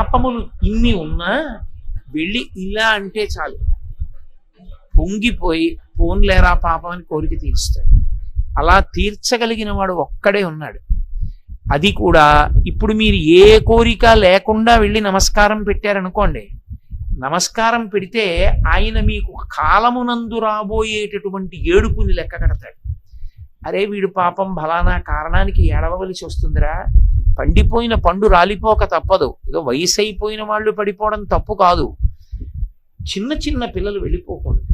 పాపములు ఇన్ని ఉన్నా వెళ్ళి ఇలా అంటే చాలు, పొంగిపోయి పోన్లేరా పాపం అని కోరిక తీరుస్తాడు. అలా తీర్చగలిగిన వాడు ఒక్కడే ఉన్నాడు. అది కూడా ఇప్పుడు మీరు ఏ కోరిక లేకుండా వెళ్ళి నమస్కారం పెట్టారనుకోండి, నమస్కారం పెడితే ఆయన మీకు కాలమునందు రాబోయేటటువంటి ఏడుపుని లెక్క కడతాడు. అరే వీడు పాపం ఫలానా కారణానికి ఏడవవలసి వస్తుందిరా, పండిపోయిన పండు రాలిపోక తప్పదు, ఏదో వయసు అయిపోయిన వాళ్ళు పడిపోవడం తప్పు కాదు, చిన్న చిన్న పిల్లలు వెళ్ళిపోకూడదు,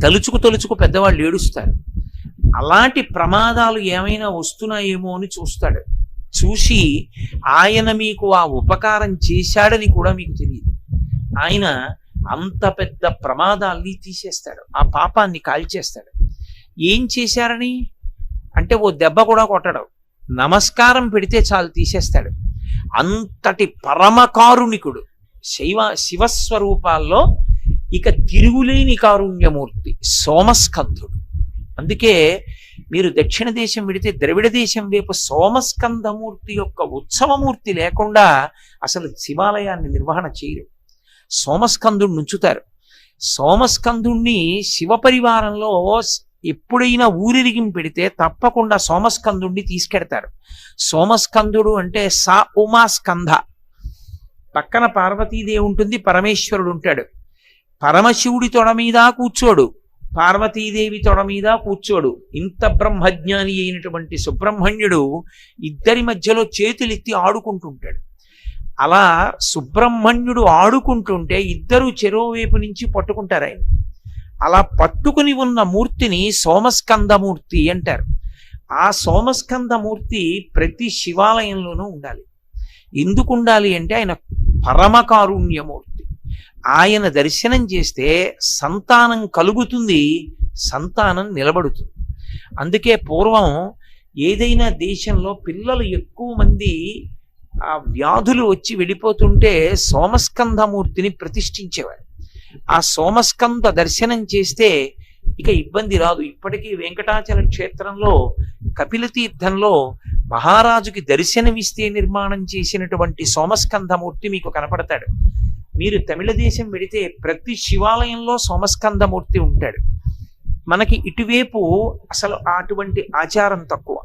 తలుచుకు తలుచుకు పెద్దవాళ్ళు ఏడుస్తారు. అలాంటి ప్రమాదాలు ఏమైనా వస్తున్నాయేమో అని చూస్తాడు. చూసి ఆయన మీకు ఆ ఉపకారం చేశాడని కూడా మీకు తెలియదు. ఆయన అంత పెద్ద ప్రమాదాల్ని తీసేస్తాడు, ఆ పాపాన్ని కాల్చేస్తాడు. ఏం చేశారని అంటే ఓ దెబ్బ కూడా కొట్టడు, నమస్కారం పెడితే చాలు తీసేస్తాడు. అంతటి పరమకారుణికుడు శివస్వరూపాల్లో ఇక తిరుగులేని కారుణ్యమూర్తి సోమస్కంధుడు. అందుకే మీరు దక్షిణ దేశం విడితే ద్రవిడ దేశం వైపు సోమస్కంధమూర్తి యొక్క ఉత్సవమూర్తి లేకుండా అసలు శివాలయాన్ని నిర్వహణ చేయరు. సోమస్కంధుడిని ఉంచుతారు. సోమస్కంధుణ్ణి శివపరివారంలో ఎప్పుడైనా ఊరిరిగిం పెడితే తప్పకుండా సోమస్కంధుడిని తీసుకెడతారు. సోమస్కంధుడు అంటే సా ఉమా స్కంధ, పక్కన పార్వతీదేవి ఉంటుంది, పరమేశ్వరుడు ఉంటాడు. పరమశివుడి తొడ మీద కూర్చోడు, పార్వతీదేవి తొడ మీద కూర్చోడు. ఇంత బ్రహ్మజ్ఞాని అయినటువంటి సుబ్రహ్మణ్యుడు ఇద్దరి మధ్యలో చేతులెత్తి ఆడుకుంటుంటాడు. అలా సుబ్రహ్మణ్యుడు ఆడుకుంటుంటే ఇద్దరు చెరోవైపు నుంచి పట్టుకుంటారు ఆయన. అలా పట్టుకుని ఉన్న మూర్తిని సోమస్కందమూర్తి అంటారు. ఆ సోమస్కందమూర్తి ప్రతి శివాలయంలోనూ ఉండాలి. ఎందుకు ఉండాలి అంటే ఆయన పరమకారుణ్యమూర్తి. ఆయన దర్శనం చేస్తే సంతానం కలుగుతుంది, సంతానం నిలబడుతుంది. అందుకే పూర్వం ఏదైనా దేశంలో పిల్లలు ఎక్కువ మంది ఆ వ్యాధులు వచ్చి వెళ్ళిపోతుంటే సోమస్కందమూర్తిని ప్రతిష్ఠించేవారు. ఆ సోమస్కంద దర్శనం చేస్తే ఇక ఇబ్బంది రాదు. ఇప్పటికీ వెంకటాచల క్షేత్రంలో కపిల తీర్థంలో మహారాజుకి దర్శనమిస్తే నిర్మాణం చేసినటువంటి సోమస్కందమూర్తి మీకు కనపడతాడు. మీరు తమిళ దేశం వెడితే ప్రతి శివాలయంలో సోమస్కందమూర్తి ఉంటాడు. మనకి ఇటువైపు అసలు అటువంటి ఆచారం తక్కువ.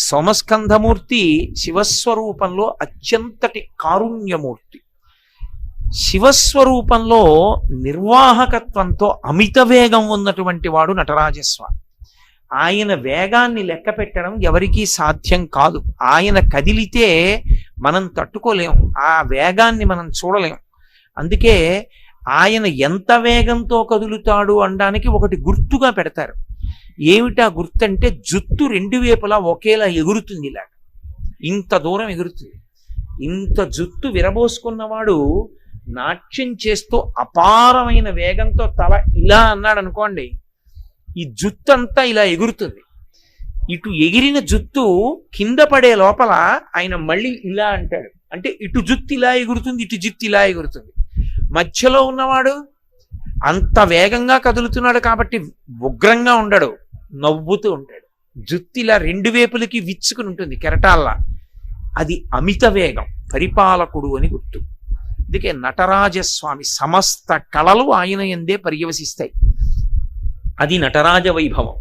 సోమస్కందమూర్తి శివస్వరూపంలో అత్యంతటి కారుణ్యమూర్తి. శివస్వరూపంలో నిర్వాహకత్వంతో అమిత వేగం ఉన్నటువంటి వాడు నటరాజస్వామి. ఆయన వేగాన్ని లెక్క పెట్టడం ఎవరికీ సాధ్యం కాదు. ఆయన కదిలితే మనం తట్టుకోలేం, ఆ వేగాన్ని మనం చూడలేం. అందుకే ఆయన ఎంత వేగంతో కదులుతాడు అనడానికి ఒకటి గుర్తుగా పెడతారు. ఏమిటా గుర్తు అంటే జుత్తు రెండు వైపులా ఒకేలా ఎగురుతుంది, ఇలా ఇంత దూరం ఎగురుతుంది. ఇంత జుత్తు విరబోసుకున్నవాడు నాట్యం చేస్తూ అపారమైన వేగంతో తల ఇలా అన్నాడు అనుకోండి, ఈ జుత్తు అంతా ఇలా ఎగురుతుంది. ఇటు ఎగిరిన జుత్తు కింద పడే లోపల ఆయన మళ్ళీ ఇలా అంటాడు, అంటే ఇటు జుత్తు ఇలా ఎగురుతుంది, ఇటు జుత్తు ఇలా ఎగురుతుంది. మధ్యలో ఉన్నవాడు అంత వేగంగా కదులుతున్నాడు కాబట్టి ఉగ్రంగా ఉండడు, నవ్వుతూ ఉంటాడు. జుత్తు ఇలా రెండు వైపులకి విచ్చుకుని ఉంటుంది కెరటాల్లా. అది అమిత వేగం, పరిపాలకుడు అని గుర్తు. అందుకే నటరాజస్వామి సమస్త కళలు ఆయన యందే పర్యవసిస్తాయి. అది నటరాజ వైభవం.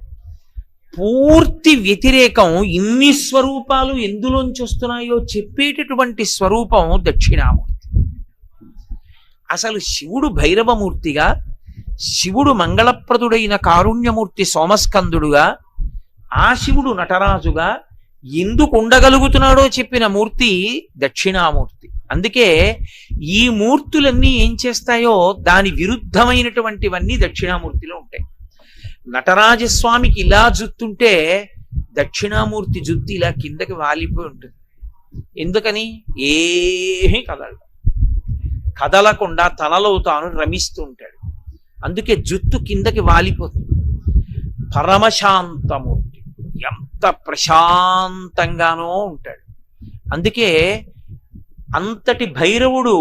పూర్తి వ్యతిరేకం, ఇన్ని స్వరూపాలు ఎందులోంచి వస్తున్నాయో చెప్పేటటువంటి స్వరూపం దక్షిణామూర్తి. అసలు శివుడు భైరవమూర్తిగా, శివుడు మంగళప్రదుడైన కారుణ్యమూర్తి సోమస్కందుడుగా, ఆ శివుడు నటరాజుగా ఎందుకు ఉండగలుగుతున్నాడో చెప్పిన మూర్తి దక్షిణామూర్తి. అందుకే ఈ మూర్తులన్నీ ఏం చేస్తాయో దాని విరుద్ధమైనటువంటివన్నీ దక్షిణామూర్తిలో ఉంటాయి. నటరాజస్వామికి ఇలా జుత్తుంటే దక్షిణామూర్తి జుత్తు ఇలా కిందకి వాలిపోయి ఉంటుంది. ఎందుకని? ఏమీ కదలకుండా తనలో తాను రమిస్తూ ఉంటాడు. అందుకే జుత్తు కిందకి వాలిపోతుంది. పరమశాంతమూర్తి, ఎంత ప్రశాంతంగానో ఉంటాడు. అందుకే అంతటి భైరవుడు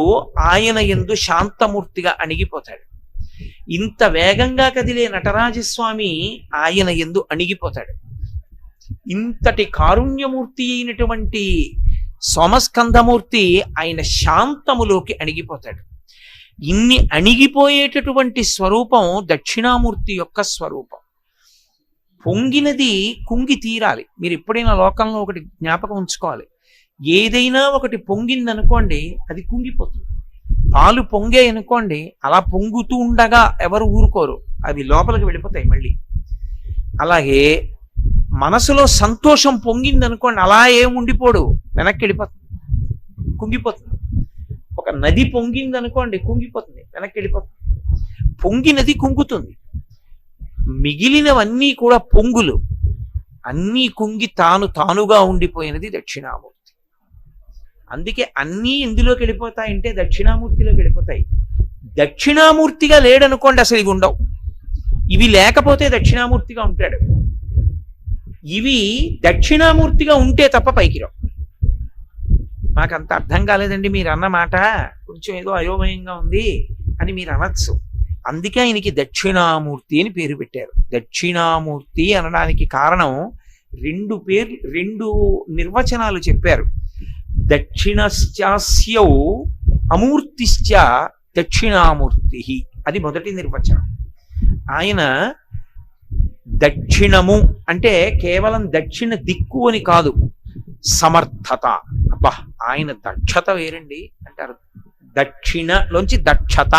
ఆయన యందు శాంతమూర్తిగా అణిగిపోతాడు. ఇంత వేగంగా కదిలే నటరాజస్వామి ఆయన యందు అణిగిపోతాడు. ఇంతటి కారుణ్యమూర్తి అయినటువంటి సోమస్కంధమూర్తి ఆయన శాంతములోకి అణిగిపోతాడు. ఇన్ని అణిగిపోయేటటువంటి స్వరూపం దక్షిణామూర్తి యొక్క స్వరూపం. పొంగినది కుంగి తీరాలి. మీరు ఎప్పుడైనా లోకంలో ఒకటి జ్ఞాపకం ఉంచుకోవాలి, ఏదైనా ఒకటి పొంగిందనుకోండి అది కుంగిపోతుంది. పాలు పొంగే అనుకోండి, అలా పొంగుతూ ఉండగా ఎవరు ఊరుకోరు, అవి లోపలికి వెళ్ళిపోతాయి మళ్ళీ. అలాగే మనసులో సంతోషం పొంగిందనుకోండి, అలా ఏం ఉండిపోడు, వెనక్కి వెళ్ళిపోతుంది, కుంగిపోతుంది. ఒక నది పొంగిందనుకోండి, కుంగిపోతుంది, వెనక్కి వెళ్ళిపోతుంది. పొంగినది కుంగుతుంది, మిగిలినవన్నీ కూడా పొంగులు. అన్నీ కుంగి తానుగా ఉండిపోయినది దక్షిణామూర్తి. అందుకే అన్నీ ఇందులోకి వెళ్ళిపోతాయంటే దక్షిణామూర్తిలోకి వెళ్ళిపోతాయి. దక్షిణామూర్తిగా లేడనుకోండి అసలు ఇవి ఉండవు. ఇవి లేకపోతే దక్షిణామూర్తిగా ఉంటాడు. ఇవి దక్షిణామూర్తిగా ఉంటే తప్ప పైకి రావు. మాకంత అర్థం కాలేదండి మీరు అన్న మాట, కొంచెం ఏదో అయోమయంగా ఉంది అని మీరు అనొచ్చు. అందుకే ఆయనకి దక్షిణామూర్తి అని పేరు పెట్టారు. దక్షిణామూర్తి అనడానికి కారణం రెండు నిర్వచనాలు చెప్పారు. దక్షిణశ్చాస్యౌ అమూర్తిశ్చ దక్షిణామూర్తి, అది మొదటి నిర్వచనం. ఆయన దక్షిణము అంటే కేవలం దక్షిణ దిక్కు అని కాదు, సమర్థత. అబ్బా, ఆయన దక్షత వేరండి అంటారు. దక్షిణలోంచి దక్షత,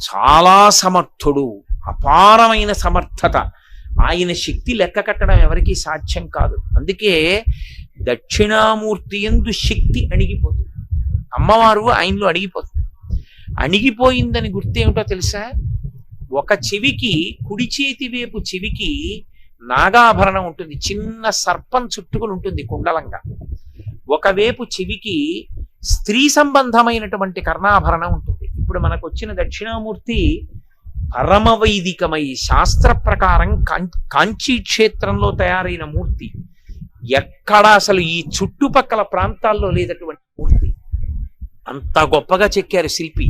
చాలా సమర్థుడు, అపారమైన సమర్థత. ఆయన శక్తి లెక్క కట్టడం ఎవరికీ సాధ్యం కాదు. అందుకే దక్షిణామూర్తి యందు శక్తి అణిగిపోతుంది. అమ్మవారు ఆయనలో అణిగిపోతుంది. అణిగిపోయిందని గుర్తేమిటో తెలుసా? ఒక చెవికి, కుడి చేతి వైపు చెవికి నాగాభరణం ఉంటుంది, చిన్న సర్పం చుట్టుకుని ఉంటుంది కుండలంగా. ఒకవైపు చెవికి స్త్రీ సంబంధమైనటువంటి కర్ణాభరణం ఉంటుంది. ఇప్పుడు మనకు వచ్చిన దక్షిణామూర్తి పరమవైదికమై శాస్త్ర ప్రకారం కాంచీ క్షేత్రంలో తయారైన మూర్తి. ఎక్కడా అసలు ఈ చుట్టుపక్కల ప్రాంతాల్లో లేనటువంటి మూర్తి. అంత గొప్పగా చెక్కారు శిల్పి.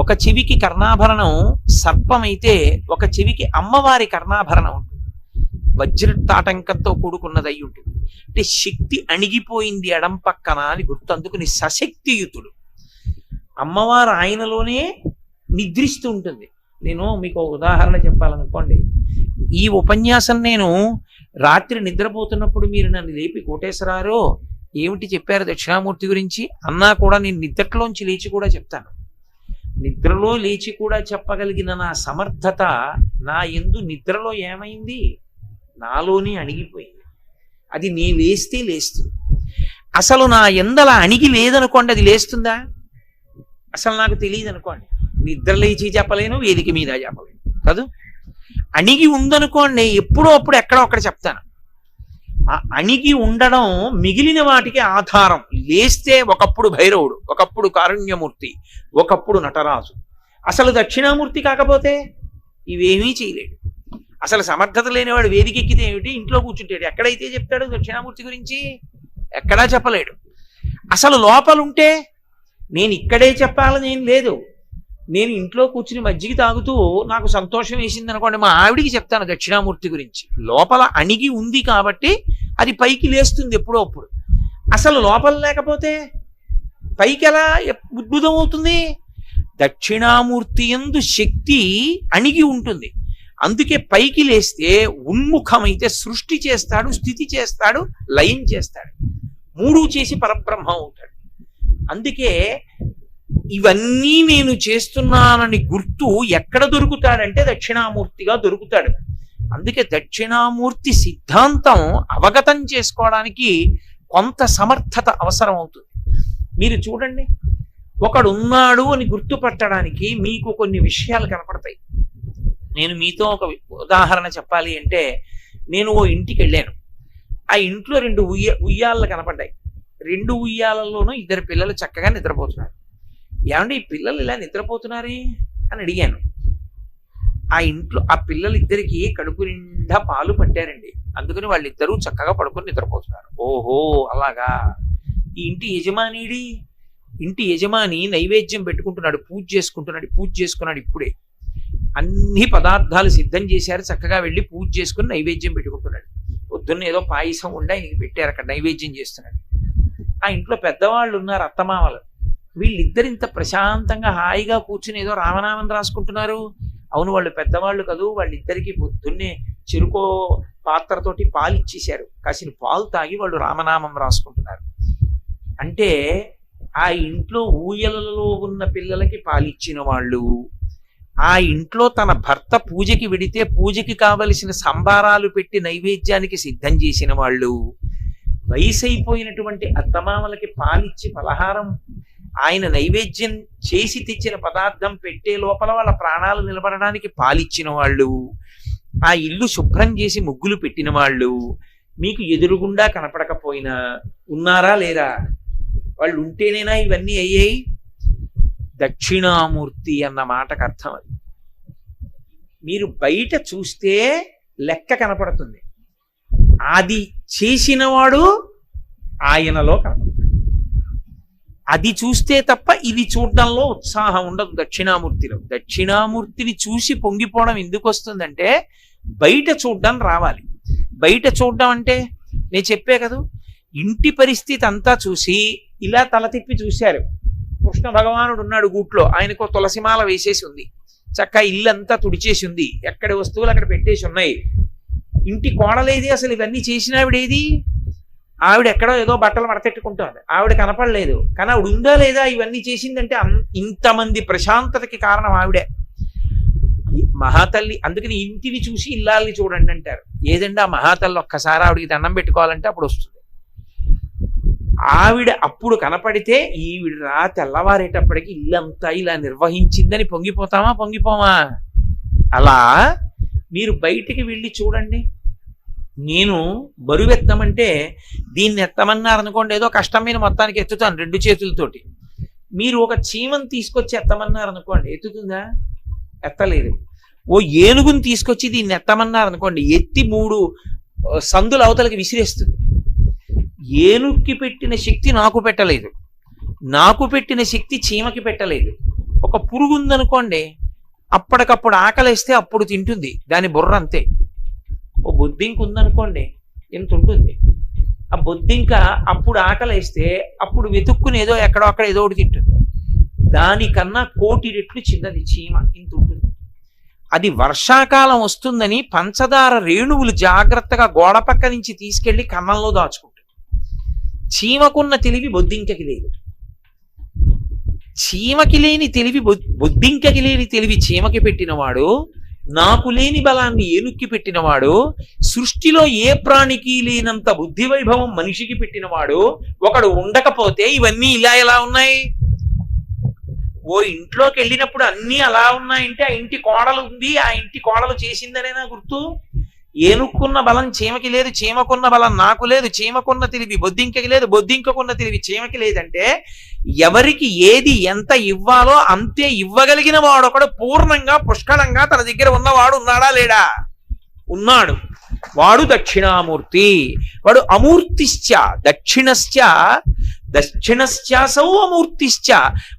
ఒక చెవికి కర్ణాభరణం సర్పమైతే ఒక చెవికి అమ్మవారి కర్ణాభరణం ఉంటుంది, వజ్రతాటంకంతో కూడుకున్నది అయి ఉంటుంది. అంటే శక్తి అణిగిపోయింది ఎడం పక్కన అని గుర్తు. అందుకుని సశక్తియుతుడు. అమ్మవారు ఆయనలోనే నిద్రిస్తూ ఉంటుంది. నేను మీకు ఉదాహరణ చెప్పాలనుకోండి, ఈ ఉపన్యాసం నేను రాత్రి నిద్రపోతున్నప్పుడు మీరు నన్ను లేపి కోటేశ్వరారు ఏమిటి చెప్పారు దక్షిణామూర్తి గురించి అన్నా కూడా నేను నిద్రలోంచి లేచి కూడా చెప్తాను. నిద్రలో లేచి కూడా చెప్పగలిగిన నా సమర్థత నా యందు నిద్రలో ఏమైంది, నాలోనే అణిగిపోయింది. అది నీ లేస్తే లేస్తుంది. అసలు నా ఎందల అణిగి లేదనుకోండి, అది లేస్తుందా? అసలు నాకు తెలియదు అనుకోండి, నిద్ర లేచి చెప్పలేను, వేదిక మీద చెప్పలేను కాదు. అణిగి ఉందనుకోండి, ఎప్పుడో అప్పుడు ఎక్కడో అక్కడ చెప్తాను. ఆ అణిగి ఉండడం మిగిలిన వాటికి ఆధారం. లేస్తే ఒకప్పుడు భైరవుడు, ఒకప్పుడు కారుణ్యమూర్తి, ఒకప్పుడు నటరాజు. అసలు దక్షిణామూర్తి కాకపోతే ఇవేమీ చేయలేడు. అసలు సమర్థత లేనివాడు వేదిక ఎక్కితే ఏమిటి, ఇంట్లో కూర్చుంటాడు. ఎక్కడైతే చెప్తాడు దక్షిణామూర్తి గురించి? ఎక్కడా చెప్పలేడు. అసలు లోపలుంటే నేను ఇక్కడే చెప్పాలని ఏం లేదు. నేను ఇంట్లో కూర్చుని మజ్జిగ తాగుతూ నాకు సంతోషం వేసింది అనుకోండి, మా ఆవిడికి చెప్తాను దక్షిణామూర్తి గురించి. లోపల అణిగి ఉంది కాబట్టి అది పైకి లేస్తుంది ఎప్పుడో అప్పుడు. అసలు లోపల లేకపోతే పైకి ఎలా ఉద్భుతం అవుతుంది? దక్షిణామూర్తి యందు శక్తి అణిగి ఉంటుంది. అందుకే పైకి లేస్తే ఉన్ముఖమైతే సృష్టి చేస్తాడు, స్థితి చేస్తాడు, లయం చేస్తాడు, మూడు చేసి పరబ్రహ్మ అవుతాడు. అందుకే ఇవన్నీ నేను చేస్తున్నానని గుర్తు ఎక్కడ దొరుకుతాడంటే దక్షిణామూర్తిగా దొరుకుతాడు. అందుకే దక్షిణామూర్తి సిద్ధాంతం అవగతం చేసుకోవడానికి కొంత సమర్థత అవసరం అవుతుంది. మీరు చూడండి, ఒకడున్నాడు అని గుర్తుపట్టడానికి మీకు కొన్ని విషయాలు కనపడతాయి. నేను మీతో ఒక ఉదాహరణ చెప్పాలి అంటే, నేను ఓ ఇంటికి వెళ్ళాను. ఆ ఇంట్లో రెండు ఉయ్యాళ్ళు కనపడ్డాయి. రెండు ఉయ్యాలలోనూ ఇద్దరు పిల్లలు చక్కగా నిద్రపోతున్నారు. ఏమంటే ఈ పిల్లలు ఇలా నిద్రపోతున్నారే అని అడిగాను. ఆ ఇంట్లో ఆ పిల్లలిద్దరికి కడుపు నిండా పాలు పట్టారండి. అందుకని వాళ్ళిద్దరూ చక్కగా పడుకొని నిద్రపోతున్నారు. ఓహో అలాగా. ఈ ఇంటి యజమానిడి, ఇంటి యజమాని నైవేద్యం పెట్టుకుంటున్నాడు, పూజ చేసుకున్నాడు. ఇప్పుడే అన్ని పదార్థాలు సిద్ధం చేశారు, చక్కగా వెళ్ళి పూజ చేసుకుని నైవేద్యం పెట్టుకుంటున్నాడు. పొద్దున్న ఏదో పాయసం ఉండి ఆయనకి పెట్టారు, అక్కడ నైవేద్యం చేస్తున్నాడు. ఆ ఇంట్లో పెద్దవాళ్ళు ఉన్నారు, అత్తమామలు. వీళ్ళిద్దరింత ప్రశాంతంగా హాయిగా కూర్చుని ఏదో రామనామం రాసుకుంటున్నారు. అవును, వాళ్ళు పెద్దవాళ్ళు కదూ, వాళ్ళిద్దరికీ పొద్దున్నే చెరుకో పాత్రతోటి పాలు ఇచ్చేశారు, కాసిన పాలు తాగి వాళ్ళు రామనామం రాసుకుంటున్నారు. అంటే ఆ ఇంట్లో ఊయలలో ఉన్న పిల్లలకి పాలిచ్చిన వాళ్ళు, ఆ ఇంట్లో తన భర్త పూజకి వెడితే పూజకి కావలసిన సంబారాలు పెట్టి నైవేద్యానికి సిద్ధం చేసిన వాళ్ళు, వయసైపోయినటువంటి అత్తమామలకి పాలిచ్చి పలహారం ఆయన నైవేద్యం చేసి తెచ్చిన పదార్థం పెట్టే లోపల వాళ్ళ ప్రాణాలు నిలబడడానికి పాలిచ్చిన వాళ్ళు, ఆ ఇల్లు శుభ్రం చేసి ముగ్గులు పెట్టిన వాళ్ళు మీకు ఎదురుగుండా కనపడకపోయినా ఉన్నారా లేరా? వాళ్ళు ఉంటేనేనా ఇవన్నీ అయ్యాయి? దక్షిణామూర్తి అన్న మాటకు అర్థం అది. మీరు బయట చూస్తే లెక్క కనపడుతుంది, అది చేసినవాడు ఆయనలో కనపడుతుంది. అది చూస్తే తప్ప ఇది చూడడంలో ఉత్సాహం ఉండదు దక్షిణామూర్తిలో. దక్షిణామూర్తిని చూసి పొంగిపోవడం ఎందుకు వస్తుందంటే బయట చూడడం రావాలి. బయట చూడడం అంటే నేను చెప్పే కదా, ఇంటి పరిస్థితి అంతా చూసి ఇలా తల తిప్పి చూశారు. కృష్ణ భగవానుడు ఉన్నాడు గూట్లో, ఆయనకు తులసిమాల వేసేసి ఉంది, చక్క ఇల్లంతా తుడిచేసి ఉంది, ఎక్కడి వస్తువులు అక్కడ పెట్టేసి ఉన్నాయి. ఇంటి కోడలేది, అసలు ఇవన్నీ చేసిన ఆవిడేది? ఆవిడ ఎక్కడో ఏదో బట్టలు మడతెట్టుకుంటుంది, ఆవిడ కనపడలేదు. కానీ ఆవిడ ఉందా లేదా ఇవన్నీ చేసిందంటే ఇంతమంది ప్రశాంతతకి కారణం ఆవిడే, మహాతల్లి. అందుకని ఇంటిని చూసి ఇల్లాల్ని చూడండి అంటారు. ఏదండి ఆ మహాతల్లి ఒక్కసారి ఆవిడికి దండం పెట్టుకోవాలంటే అప్పుడు వస్తుంది. ఆవిడ అప్పుడు కనపడితే ఈవిడ రా తెల్లవారేటప్పటికి ఇల్లంతా ఇలా నిర్వహించిందని పొంగిపోతామా? పొంగిపోమా? అలా మీరు బయటికి వెళ్ళి చూడండి. నేను బరువు ఎత్తమంటే దీన్ని ఎత్తమన్నారనుకోండి, ఏదో కష్టం మీద మొత్తానికి ఎత్తుతాను 2 చేతులతోటి. మీరు ఒక చీమను తీసుకొచ్చి ఎత్తమన్నారనుకోండి, ఎత్తుతుందా? ఎత్తలేదు. ఓ ఏనుగుని తీసుకొచ్చి దీన్ని ఎత్తమన్నారనుకోండి, ఎత్తి 3 సందుల అవతలకి విసిరేస్తుంది. ఏనుగుకి పెట్టిన శక్తి నాకు పెట్టలేదు, నాకు పెట్టిన శక్తి చీమకి పెట్టలేదు. ఒక పురుగు ఉందనుకోండి, అప్పటికప్పుడు ఆకలేస్తే అప్పుడు తింటుంది, దాని బుర్ర అంతే. ఓ బొద్దింక ఉందనుకోండి, ఎంత ఉంటుంది ఆ బొద్దింక, అప్పుడు ఆకలేస్తే అప్పుడు వెతుక్కుని ఏదో ఎక్కడో అక్కడ ఏదో ఒకటి తింటుంది. దానికన్నా 1,000,000 రెట్లు చిన్నది చీమ, ఇంత ఉంటుంది. అది వర్షాకాలం వస్తుందని పంచదార రేణువులు జాగ్రత్తగా గోడ పక్క నుంచి తీసుకెళ్లి కన్నంలో దాచుకుంటుంది. చీమకున్న తెలివి బొద్దింకకి లేదు. చీమకి లేని తెలివి బొద్దింకకి లేని తెలివి చీమకి పెట్టినవాడు, నాకు లేని బలాన్ని ఏనుక్కి పెట్టినవాడు, సృష్టిలో ఏ ప్రాణికి లేనంత బుద్ధి వైభవం మనిషికి పెట్టినవాడు ఒకడు ఉండకపోతే ఇవన్నీ ఇలా ఎలా ఉన్నాయి? ఓ ఇంట్లోకి వెళ్ళినప్పుడు అన్నీ అలా ఉన్నాయంటే ఆ ఇంటి కోడలు ఉంది, ఆ ఇంటి కోడలు చేసిందనేనా గుర్తు? ఏనుక్కున్న బలం చీమకి లేదు, చీమకున్న బలం నాకు లేదు, చీమకున్న తెలివి బొద్దింకకి లేదు, బొద్దింకకున్న తెలివి చీమకి లేదంటే ఎవరికి ఏది ఎంత ఇవ్వాలో అంతే ఇవ్వగలిగిన వాడు ఒకడు పూర్ణంగా పుష్కలంగా తన దగ్గర ఉన్నవాడు ఉన్నాడా లేడా? ఉన్నాడు. వాడు దక్షిణామూర్తి. వాడు అమూర్తిశ్చ దక్షిణశ్చ, దక్షిణశ్చాసౌ అమూర్తిశ్చ.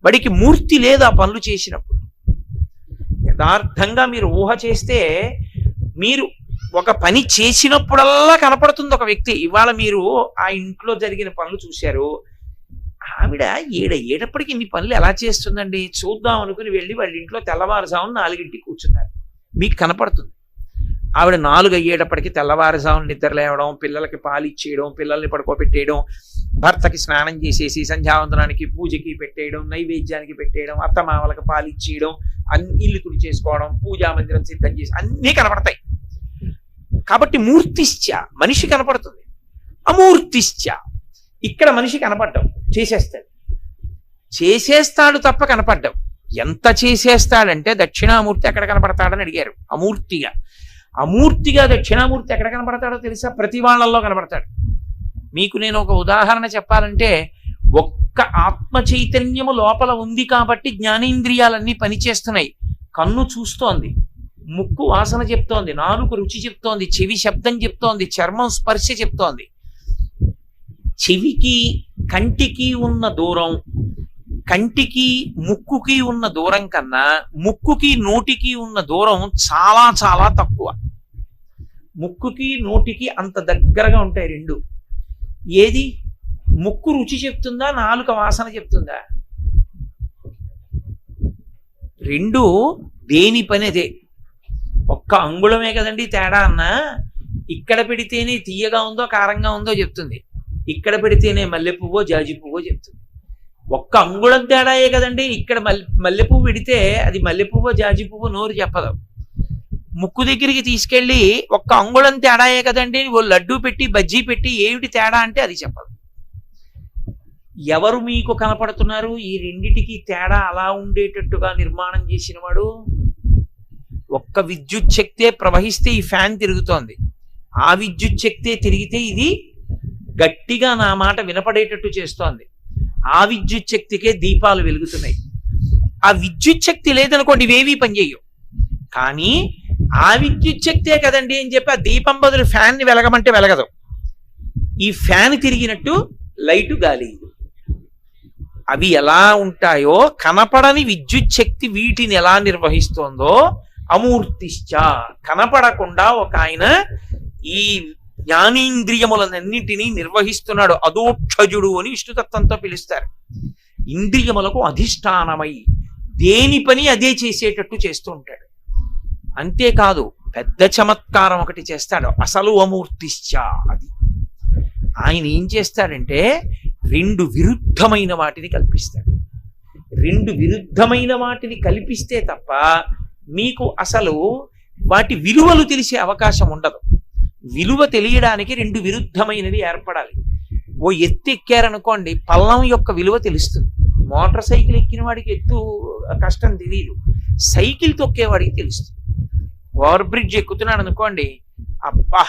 వాడికి మూర్తి లేదు ఆ పనులు చేసినప్పుడు. యథార్థంగా మీరు ఊహ చేస్తే, మీరు ఒక పని చేసినప్పుడల్లా కనపడుతుంది ఒక వ్యక్తి. ఇవాళ మీరు ఆ ఇంట్లో జరిగిన పనులు చూశారు, ఆవిడ ఏడప్పటికి ఇన్ని పనులు ఎలా చేస్తుందండి చూద్దాం అనుకుని వెళ్ళి వాళ్ళ ఇంట్లో తెల్లవారుజామున 4ంటికి కూర్చున్నారు, మీకు కనపడుతుంది. ఆవిడ 4 అయ్యేటప్పటికి తెల్లవారుజామున నిద్ర లేవడం, పిల్లలకి పాలు ఇచ్చేయడం, పిల్లల్ని పడుకోబెట్టేయడం, భర్తకి స్నానం చేసేసి సంధ్యావందనానికి పూజకి పెట్టేయడం, నైవేద్యానికి పెట్టేయడం, అత్తమామలకు పాలు ఇచ్చేయడం, ఇల్లు తుడి చేసుకోవడం, పూజా మందిరం సిద్ధం చేసి అన్నీ కనపడతాయి. కాబట్టి మూర్తిశ్చ మనిషి కనపడుతుంది, అమూర్తిశ్చ ఇక్కడ మనిషి కనపడ్డం చేసేస్తాడు తప్ప కనపడ్డం. ఎంత చేసేస్తాడంటే దక్షిణామూర్తి ఎక్కడ కనపడతాడని అడిగారు. అమూర్తిగా దక్షిణామూర్తి ఎక్కడ కనపడతాడో తెలుసా? ప్రతి వాళ్ళల్లో కనపడతాడు. మీకు నేను ఒక ఉదాహరణ చెప్పాలంటే, ఒక్క ఆత్మ చైతన్యము లోపల ఉంది కాబట్టి జ్ఞానేంద్రియాలన్నీ పనిచేస్తున్నాయి. కన్ను చూస్తోంది, ముక్కు వాసన చెప్తోంది, నాలుగు రుచి చెప్తోంది, చెవి శబ్దం చెప్తోంది, చర్మం స్పర్శ చెప్తోంది. చెవికి కంటికి ఉన్న దూరం, కంటికి ముక్కుకి ఉన్న దూరం కన్నా ముక్కుకి నోటికి ఉన్న దూరం చాలా చాలా తక్కువ. ముక్కుకి నోటికి అంత దగ్గరగా ఉంటాయి రెండు. ఏది ముక్కు రుచి చెప్తుందా, నాలుక వాసన చెప్తుందా? రెండు దేని పని అదే. ఒక్క అంగుళమే కదండి తేడా అన్నా, ఇక్కడ పెడితేనే తీయగా ఉందో కారంగా ఉందో చెప్తుంది, ఇక్కడ పెడితేనే మల్లె పువ్వో జాజి పువ్వో చెప్తుంది. ఒక్క అంగుళం తేడాయే కదండి. ఇక్కడ మల్లె పువ్వు పెడితే అది మల్లె పువ్వో జాజి పువ్వో నోరు చెప్పదు. ముక్కు దగ్గరికి తీసుకెళ్ళి ఒక్క అంగుళం తేడాయే కదండి, ఓ లడ్డూ పెట్టి బజ్జీ పెట్టి ఏమిటి తేడా అంటే అది చెప్పదు. ఎవరు మీకు కనపడుతున్నారు? ఈ రెండిటికి తేడా అలా ఉండేటట్టుగా నిర్మాణం చేసిన వాడు. ఒక్క విద్యుత్ శక్తే ప్రవహిస్తే ఈ ఫ్యాన్ తిరుగుతోంది, ఆ విద్యుత్ శక్తే తిరిగితే ఇది గట్టిగా నా మాట వినపడేటట్టు చేస్తోంది, ఆ విద్యుత్ శక్తికే దీపాలు వెలుగుతున్నాయి. ఆ విద్యుత్ శక్తి లేదనుకోండి ఇవేవీ పనిచేయవు. కానీ ఆ విద్యుత్ శక్తే కదండి అని చెప్పి ఆ దీపం బదులు ఫ్యాన్ని వెలగమంటే వెలగదు. ఈ ఫ్యాన్ తిరిగినట్టు లైటు గాలి. అవి ఎలా ఉంటాయో కనపడని విద్యుత్ శక్తి వీటిని ఎలా నిర్వహిస్తోందో అమూర్తిశ్చ, కనపడకుండా ఒక ఆయన ఈ జ్ఞానేంద్రియములన్నింటినీ నిర్వహిస్తున్నాడు. అదోక్షజుడు అని విష్ణుతత్వంతో పిలుస్తారు. ఇంద్రియములకు అధిష్టానమై దేని పని అదే చేసేటట్టు చేస్తూ ఉంటాడు. అంతేకాదు పెద్ద చమత్కారం ఒకటి చేస్తాడు, అసలు అమూర్తిశ్చ. అది ఆయన ఏం చేస్తాడంటే రెండు విరుద్ధమైన వాటిని కల్పిస్తాడు. రెండు విరుద్ధమైన వాటిని కల్పిస్తే తప్ప మీకు అసలు వాటి విలువలు తెలిసే అవకాశం ఉండదు. విలువ తెలియడానికి రెండు విరుద్ధమైనవి ఏర్పడాలి. ఓ ఎత్తు ఎక్కారనుకోండి, పల్లం యొక్క విలువ తెలుస్తుంది. మోటార్ సైకిల్ ఎక్కిన వాడికి ఎత్తు కష్టం తెలియదు, సైకిల్ తొక్కేవాడికి తెలుస్తుంది. ఓవర్ బ్రిడ్జ్ ఎక్కుతున్నాడు అనుకోండి, అబ్బా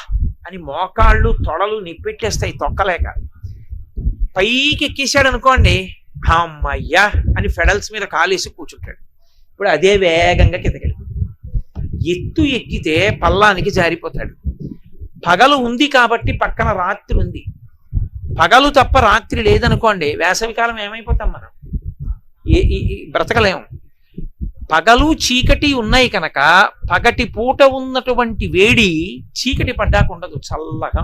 అని మోకాళ్ళు తొడలు నిప్పెట్టేస్తాయి తొక్కలేక. పైకి ఎక్కేసాడు అనుకోండి, అమ్మయ్యా అని ఫెడల్స్ మీద కాలేసి కూర్చుంటాడు. ఇప్పుడు అదే వేగంగా కిందకెళ్ళి ఎత్తు ఎక్కితే పల్లానికి జారిపోతాడు. పగలు ఉంది కాబట్టి పక్కన రాత్రి ఉంది, పగలు తప్ప రాత్రి లేదనుకోండి వేసవికాలం ఏమైపోతాం మనం, బ్రతకలేము. పగలు చీకటి ఉన్నాయి కనుక పగటి పూట ఉన్నటువంటి వేడి చీకటి పడ్డాక ఉండదు, చల్లగా.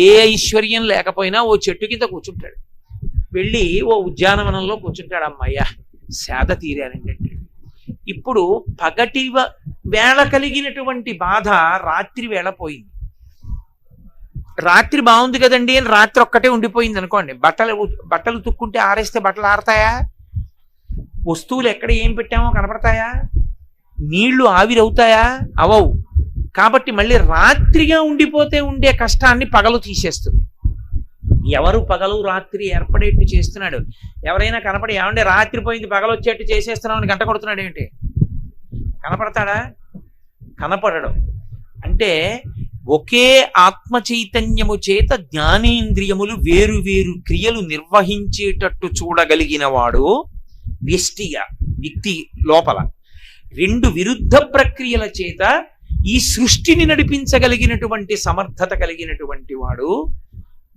ఏ ఐశ్వర్యం లేకపోయినా ఓ చెట్టు కింద కూర్చుంటాడు, వెళ్ళి ఓ ఉద్యానవనంలో కూర్చుంటాడు, అమ్మయ్యా సేద తీరానండి అంటే. ఇప్పుడు పగటి వేళ కలిగినటువంటి బాధ రాత్రి వేళ పోయింది. రాత్రి బాగుంది కదండి అని రాత్రి ఒక్కటే ఉండిపోయింది అనుకోండి, బట్టలు తుక్కుంటే ఆరేస్తే బట్టలు ఆరతాయా? వస్తువులు ఎక్కడ ఏం పెట్టామో కనపడతాయా? నీళ్లు ఆవిరవుతాయా? అవవు. కాబట్టి మళ్ళీ రాత్రిగా ఉండిపోతే ఉండే కష్టాన్ని పగలు తీసేస్తుంది. ఎవరు పగలు రాత్రి ఏర్పడేట్టు చేస్తున్నాడు? ఎవరైనా కనపడి ఏమంటే రాత్రి పోయింది పగలు వచ్చేట్టు చేసేస్తున్నామని గంట కొడుతున్నాడు ఏంటి? కనపడతాడా? కనపడడు. అంటే ఒకే ఆత్మ చైతన్యము చేత జ్ఞానేంద్రియములు వేరు వేరు క్రియలు నిర్వహించేటట్టు చూడగలిగిన వాడు వ్యష్టిగా, వ్యక్తి లోపల. రెండు విరుద్ధ ప్రక్రియల చేత ఈ సృష్టిని నడిపించగలిగినటువంటి సమర్థత కలిగినటువంటి వాడు.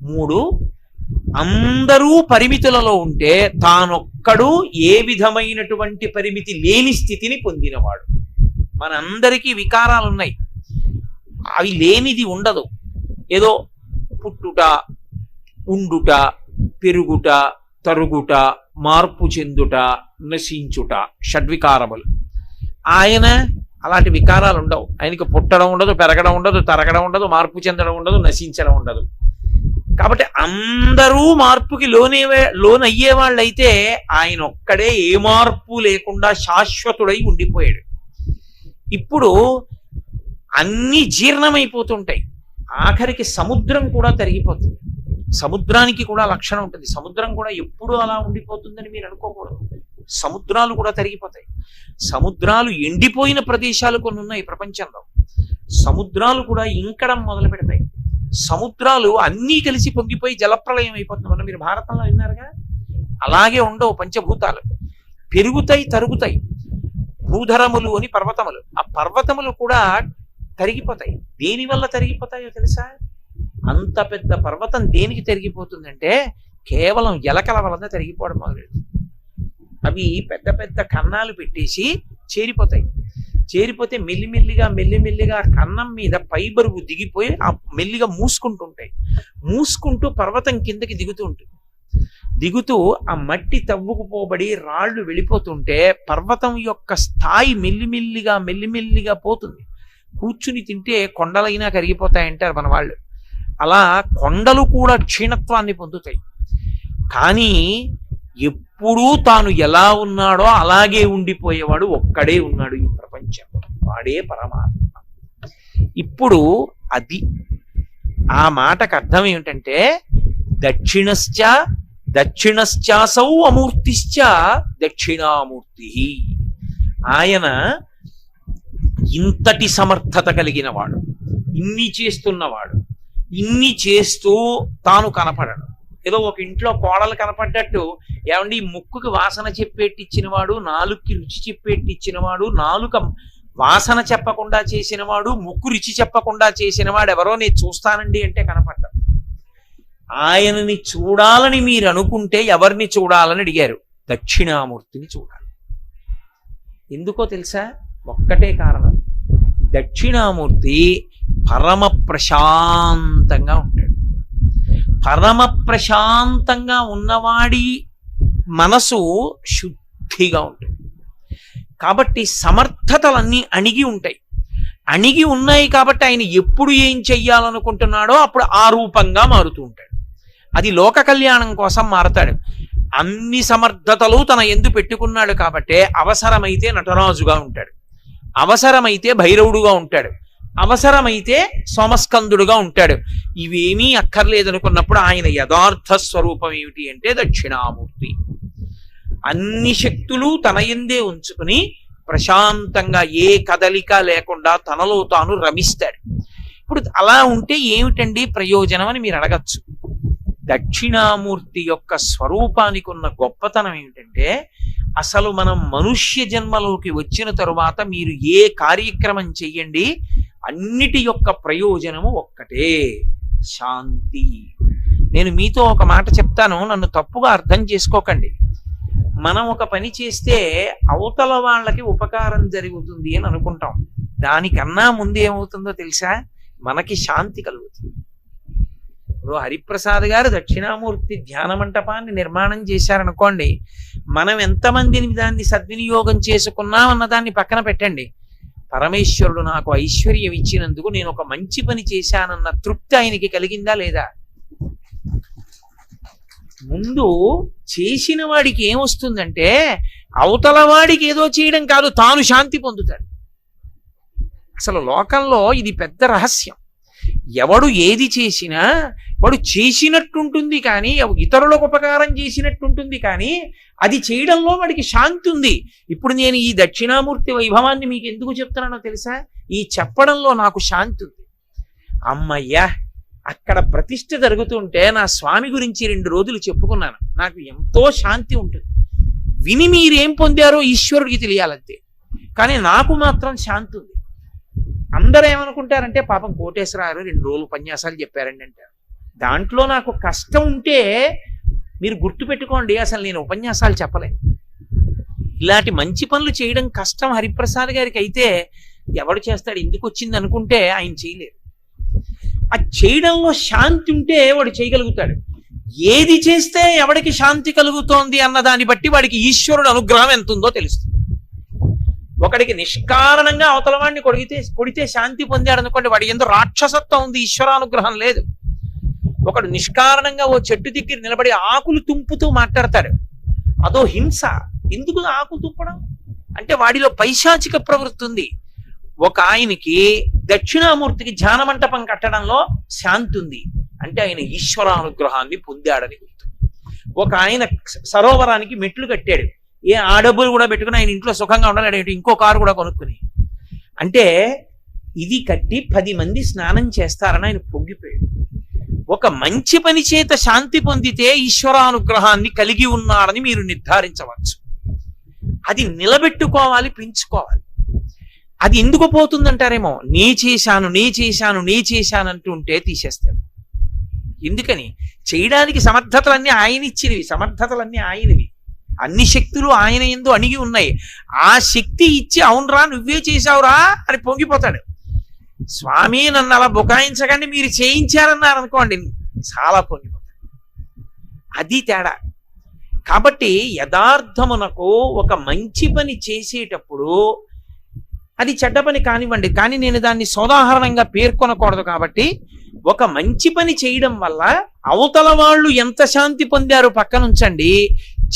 మూడు, అందరూ పరిమితులలో ఉంటే తానొక్కడు ఏ విధమైనటువంటి పరిమితి లేని స్థితిని పొందినవాడు. మనందరికీ వికారాలు ఉన్నాయి, అవి లేనిది ఉండదు. ఏదో పుట్టుట, ఉండుట, పెరుగుట, తరుగుట, మార్పు చెందుట, నశించుట, షడ్వికారములు. ఆయన అలాంటి వికారాలు ఉండవు. ఆయనకి పుట్టడం ఉండదు, పెరగడం ఉండదు, తరగడం ఉండదు, మార్పు చెందడం ఉండదు, నశించడం ఉండదు. కాబట్టి అందరూ మార్పుకి లోనయ్యే వాళ్ళైతే ఆయన ఒక్కడే ఏ మార్పు లేకుండా శాశ్వతుడై ఉండిపోయాడు. ఇప్పుడు అన్ని జీర్ణమైపోతుంటాయి, ఆఖరికి సముద్రం కూడా తరిగిపోతుంది. సముద్రానికి కూడా లక్షణం ఉంటుంది. సముద్రం కూడా ఎప్పుడూ అలా ఉండిపోతుందని మీరు అనుకోకూడదు. సముద్రాలు కూడా తరిగిపోతాయి. సముద్రాలు ఎండిపోయిన ప్రదేశాలు కొన్ని ఉన్నాయి ప్రపంచంలో. సముద్రాలు కూడా ఇంకడం మొదలు పెడతాయి. సముద్రాలు అన్నీ కలిసి పొంగిపోయి జలప్రలయం అయిపోతుంది. మనం మీరు భారతంలో విన్నారుగా, అలాగే ఉండవు పంచభూతాలు. పెరుగుతాయి, తరుగుతాయి. భూధరములు అని పర్వతములు, ఆ పర్వతములు కూడా తరిగిపోతాయి. దేనివల్ల తరిగిపోతాయో తెలుసా? అంత పెద్ద పర్వతం దేనికి తరిగిపోతుందంటే కేవలం ఎలకల వలన తరిగిపోవడం మొదలెడుతుంది. అవి పెద్ద పెద్ద కన్నాలు పెట్టేసి చేరిపోతాయి. చేరిపోతే మెల్లిమెల్లిగా మెల్లిమెల్లిగా కన్నం మీద పై బరువు దిగిపోయి ఆ మెల్లిగా మూసుకుంటుంటాయి. మూసుకుంటూ పర్వతం కిందకి దిగుతూ ఉంటుంది. దిగుతూ ఆ మట్టి తవ్వుకుపోబడి రాళ్ళు వెళ్ళిపోతుంటే పర్వతం యొక్క స్థాయి మెల్లిమెల్లిగా మెల్లిమెల్లిగా పోతుంది. కూర్చుని తింటే కొండలైనా కరిగిపోతాయంటారు మన వాళ్ళు. అలా కొండలు కూడా క్షీణత్వాన్ని పొందుతాయి. కానీ ఎప్పుడూ తాను ఎలా ఉన్నాడో అలాగే ఉండిపోయేవాడు ఒక్కడే ఉన్నాడు ఈ ప్రపంచం, వాడే పరమాత్మ. ఇప్పుడు అది ఆ మాటకు అర్థం ఏమిటంటే దక్షిణశ్చాసౌ అమూర్తిశ్చ దక్షిణామూర్తి. ఆయన ఇంతటి సమర్థత కలిగిన వాడు, ఇన్ని చేస్తున్నవాడు, ఇన్ని చేస్తూ తాను కనపడడు. ఏదో ఒక ఇంట్లో కోడలు కనపడ్డట్టు, ఏమండి ముక్కుకి వాసన చెప్పేట్టిచ్చినవాడు, నాలుగుకి రుచి చెప్పేట్టిచ్చినవాడు, నాలుక వాసన చెప్పకుండా చేసినవాడు, ముక్కు రుచి చెప్పకుండా చేసినవాడు ఎవరో నేను చూస్తానండి అంటే కనపడ్డాడు. ఆయనని చూడాలని మీరు అనుకుంటే ఎవరిని చూడాలని అడిగారు? దక్షిణామూర్తిని చూడాలి. ఎందుకో తెలుసా? ఒక్కటే కారణం, దక్షిణామూర్తి పరమ ప్రశాంతంగా ఉంటాడు. పరమ ప్రశాంతంగా ఉన్నవాడి మనసు శుద్ధిగా ఉంటుంది. కాబట్టి సమర్థతలన్నీ అణిగి ఉంటాయి. అణిగి ఉన్నాయి కాబట్టి ఆయన ఎప్పుడు ఏం చెయ్యాలనుకుంటున్నాడో అప్పుడు ఆ రూపంగా మారుతూ ఉంటాడు. అది లోక కళ్యాణం కోసం మారతాడు. అన్ని సమర్థతలు తన యందు పెట్టుకున్నాడు కాబట్టి అవసరమైతే నటరాజుగా ఉంటాడు, అవసరమైతే భైరవుడుగా ఉంటాడు, అవసరమైతే సోమస్కందుడుగా ఉంటాడు. ఇవేమీ అక్కర్లేదనుకున్నప్పుడు ఆయన యథార్థ స్వరూపం ఏమిటి అంటే దక్షిణామూర్తి. అన్ని శక్తులు తన యందే ఉంచుకుని ప్రశాంతంగా ఏ కదలిక లేకుండా తనలో తాను రమిస్తాడు. ఇప్పుడు అలా ఉంటే ఏమిటండి ప్రయోజనం అని మీరు అడగచ్చు. దక్షిణామూర్తి యొక్క స్వరూపానికి ఉన్న గొప్పతనం ఏమిటంటే, అసలు మనం మనుష్య జన్మలోకి వచ్చిన తరువాత మీరు ఏ కార్యక్రమం చెయ్యండి, అన్నిటి యొక్క ప్రయోజనము ఒక్కటే, శాంతి. నేను మీతో ఒక మాట చెప్తాను, నన్ను తప్పుగా అర్థం చేసుకోకండి. మనం ఒక పని చేస్తే అవతల వాళ్ళకి ఉపకారం జరుగుతుంది అని అనుకుంటాం. దానికన్నా ముందు ఏమవుతుందో తెలుసా? మనకి శాంతి కలుగుతుంది. ఇప్పుడు హరిప్రసాద్ గారు దక్షిణామూర్తి ధ్యాన మంటపాన్ని నిర్మాణం చేశారనుకోండి, మనం ఎంతమందిని దాన్ని సద్వినియోగం చేసుకున్నాం అన్నదాన్ని పక్కన పెట్టండి. పరమేశ్వరుడు నాకు ఐశ్వర్యం ఇచ్చినందుకు నేను ఒక మంచి పని చేశానన్న తృప్తి ఆయనకి కలిగిందా లేదా? ముందు చేసిన వాడికి ఏమొస్తుందంటే, అవతల వాడికి ఏదో చేయడం కాదు, తాను శాంతి పొందుతాడు. అసలు లోకంలో ఇది పెద్ద రహస్యం. ఎవడు ఏది చేసినా వాడు చేసినట్టుంటుంది, కానీ ఇతరులకు ఉపకారం చేసినట్టుంటుంది, కానీ అది చేయడంలో వాడికి శాంతి ఉంది. ఇప్పుడు నేను ఈ దక్షిణామూర్తి వైభవాన్ని మీకు ఎందుకు చెప్తున్నానో తెలుసా? ఈ చెప్పడంలో నాకు శాంతి ఉంది. అమ్మయ్యా, అక్కడ ప్రతిష్ఠ జరుగుతుంటే నా స్వామి గురించి 2 రోజులు చెప్పుకున్నాను, నాకు ఎంతో శాంతి ఉంటుంది. విని మీరేం పొందారో ఈశ్వరుడికి తెలియాలంతే, కానీ నాకు మాత్రం శాంతి ఉంది. అందరూ ఏమనుకుంటారంటే, పాపం కోటేశ్వరారు 2 రోజులు ఉపన్యాసాలు చెప్పారండి అంటారు. దాంట్లో నాకు కష్టం ఉంటే మీరు గుర్తుపెట్టుకోండి, అసలు నేను ఉపన్యాసాలు చెప్పలే. ఇలాంటి మంచి పనులు చేయడం కష్టం హరిప్రసాద్ గారికి అయితే ఎవడు చేస్తాడు? ఎందుకు వచ్చింది అనుకుంటే ఆయన చేయలేరు. ఆ చేయడంలో శాంతి ఉంటే వాడు చేయగలుగుతాడు. ఏది చేస్తే ఎవడికి శాంతి కలుగుతోంది అన్న దాన్ని బట్టి వాడికి ఈశ్వరుడు అనుగ్రహం ఎంత ఉందో తెలుస్తుంది. ఒకడికి నిష్కారణంగా అవతల వాడిని కొడితే శాంతి పొందాడు అనుకోండి, వాడి ఎందు రాక్షసత్వం ఉంది, ఈశ్వరానుగ్రహం లేదు. ఒకడు నిష్కారణంగా ఓ చెట్టు దగ్గర నిలబడి ఆకులు తుంపుతూ మాట్లాడతాడు, అదో హింస. ఎందుకు ఆకులు తుంపడం అంటే వాడిలో పైశాచిక ప్రవృత్తి ఉంది. ఒక ఆయనకి దక్షిణామూర్తికి ధ్యాన మంటపం కట్టడంలో శాంతి ఉంది అంటే ఆయన ఈశ్వరానుగ్రహాన్ని పొందాడని గుర్తు. ఒక ఆయన సరోవరానికి మెట్లు కట్టాడు, ఆ డబ్బులు కూడా పెట్టుకుని ఆయన ఇంట్లో సుఖంగా ఉండాలి, ఇంకో కారు కూడా కొనుక్కుని. అంటే ఇది కట్టి 10 మంది స్నానం చేస్తారని ఆయన పొంగిపోయాడు. ఒక మంచి పని చేత శాంతి పొందితే ఈశ్వరానుగ్రహాన్ని కలిగి ఉన్నాడని మీరు నిర్ధారించవచ్చు. అది నిలబెట్టుకోవాలి, పెంచుకోవాలి. అది ఎందుకు పోతుందంటారేమో, నే చేశాను అంటుంటే తీసేస్తాడు. ఎందుకని? చేయడానికి సమర్థతలన్నీ ఆయన ఇచ్చినవి, సమర్థతలన్నీ ఆయనవి. అన్ని శక్తులు ఆయన యందు అణిగి ఉన్నాయి. ఆ శక్తి ఇచ్చి అవునరా నువ్వే చేశావురా అని పొంగిపోతాడు. స్వామి నన్ను అలా బుకాయించకండి, మీరు చేయించారన్నారు అనుకోండి, చాలా పొంగిపోతాడు. అది తేడా. కాబట్టి యథార్థమునకు ఒక మంచి పని చేసేటప్పుడు అది చెడ్డ పని కానివ్వండి, కానీ నేను దాన్ని సోదాహరణంగా పేర్కొనకూడదు. కాబట్టి ఒక మంచి పని చేయడం వల్ల అవతల వాళ్ళు ఎంత శాంతి పొందారు పక్కనుంచండి,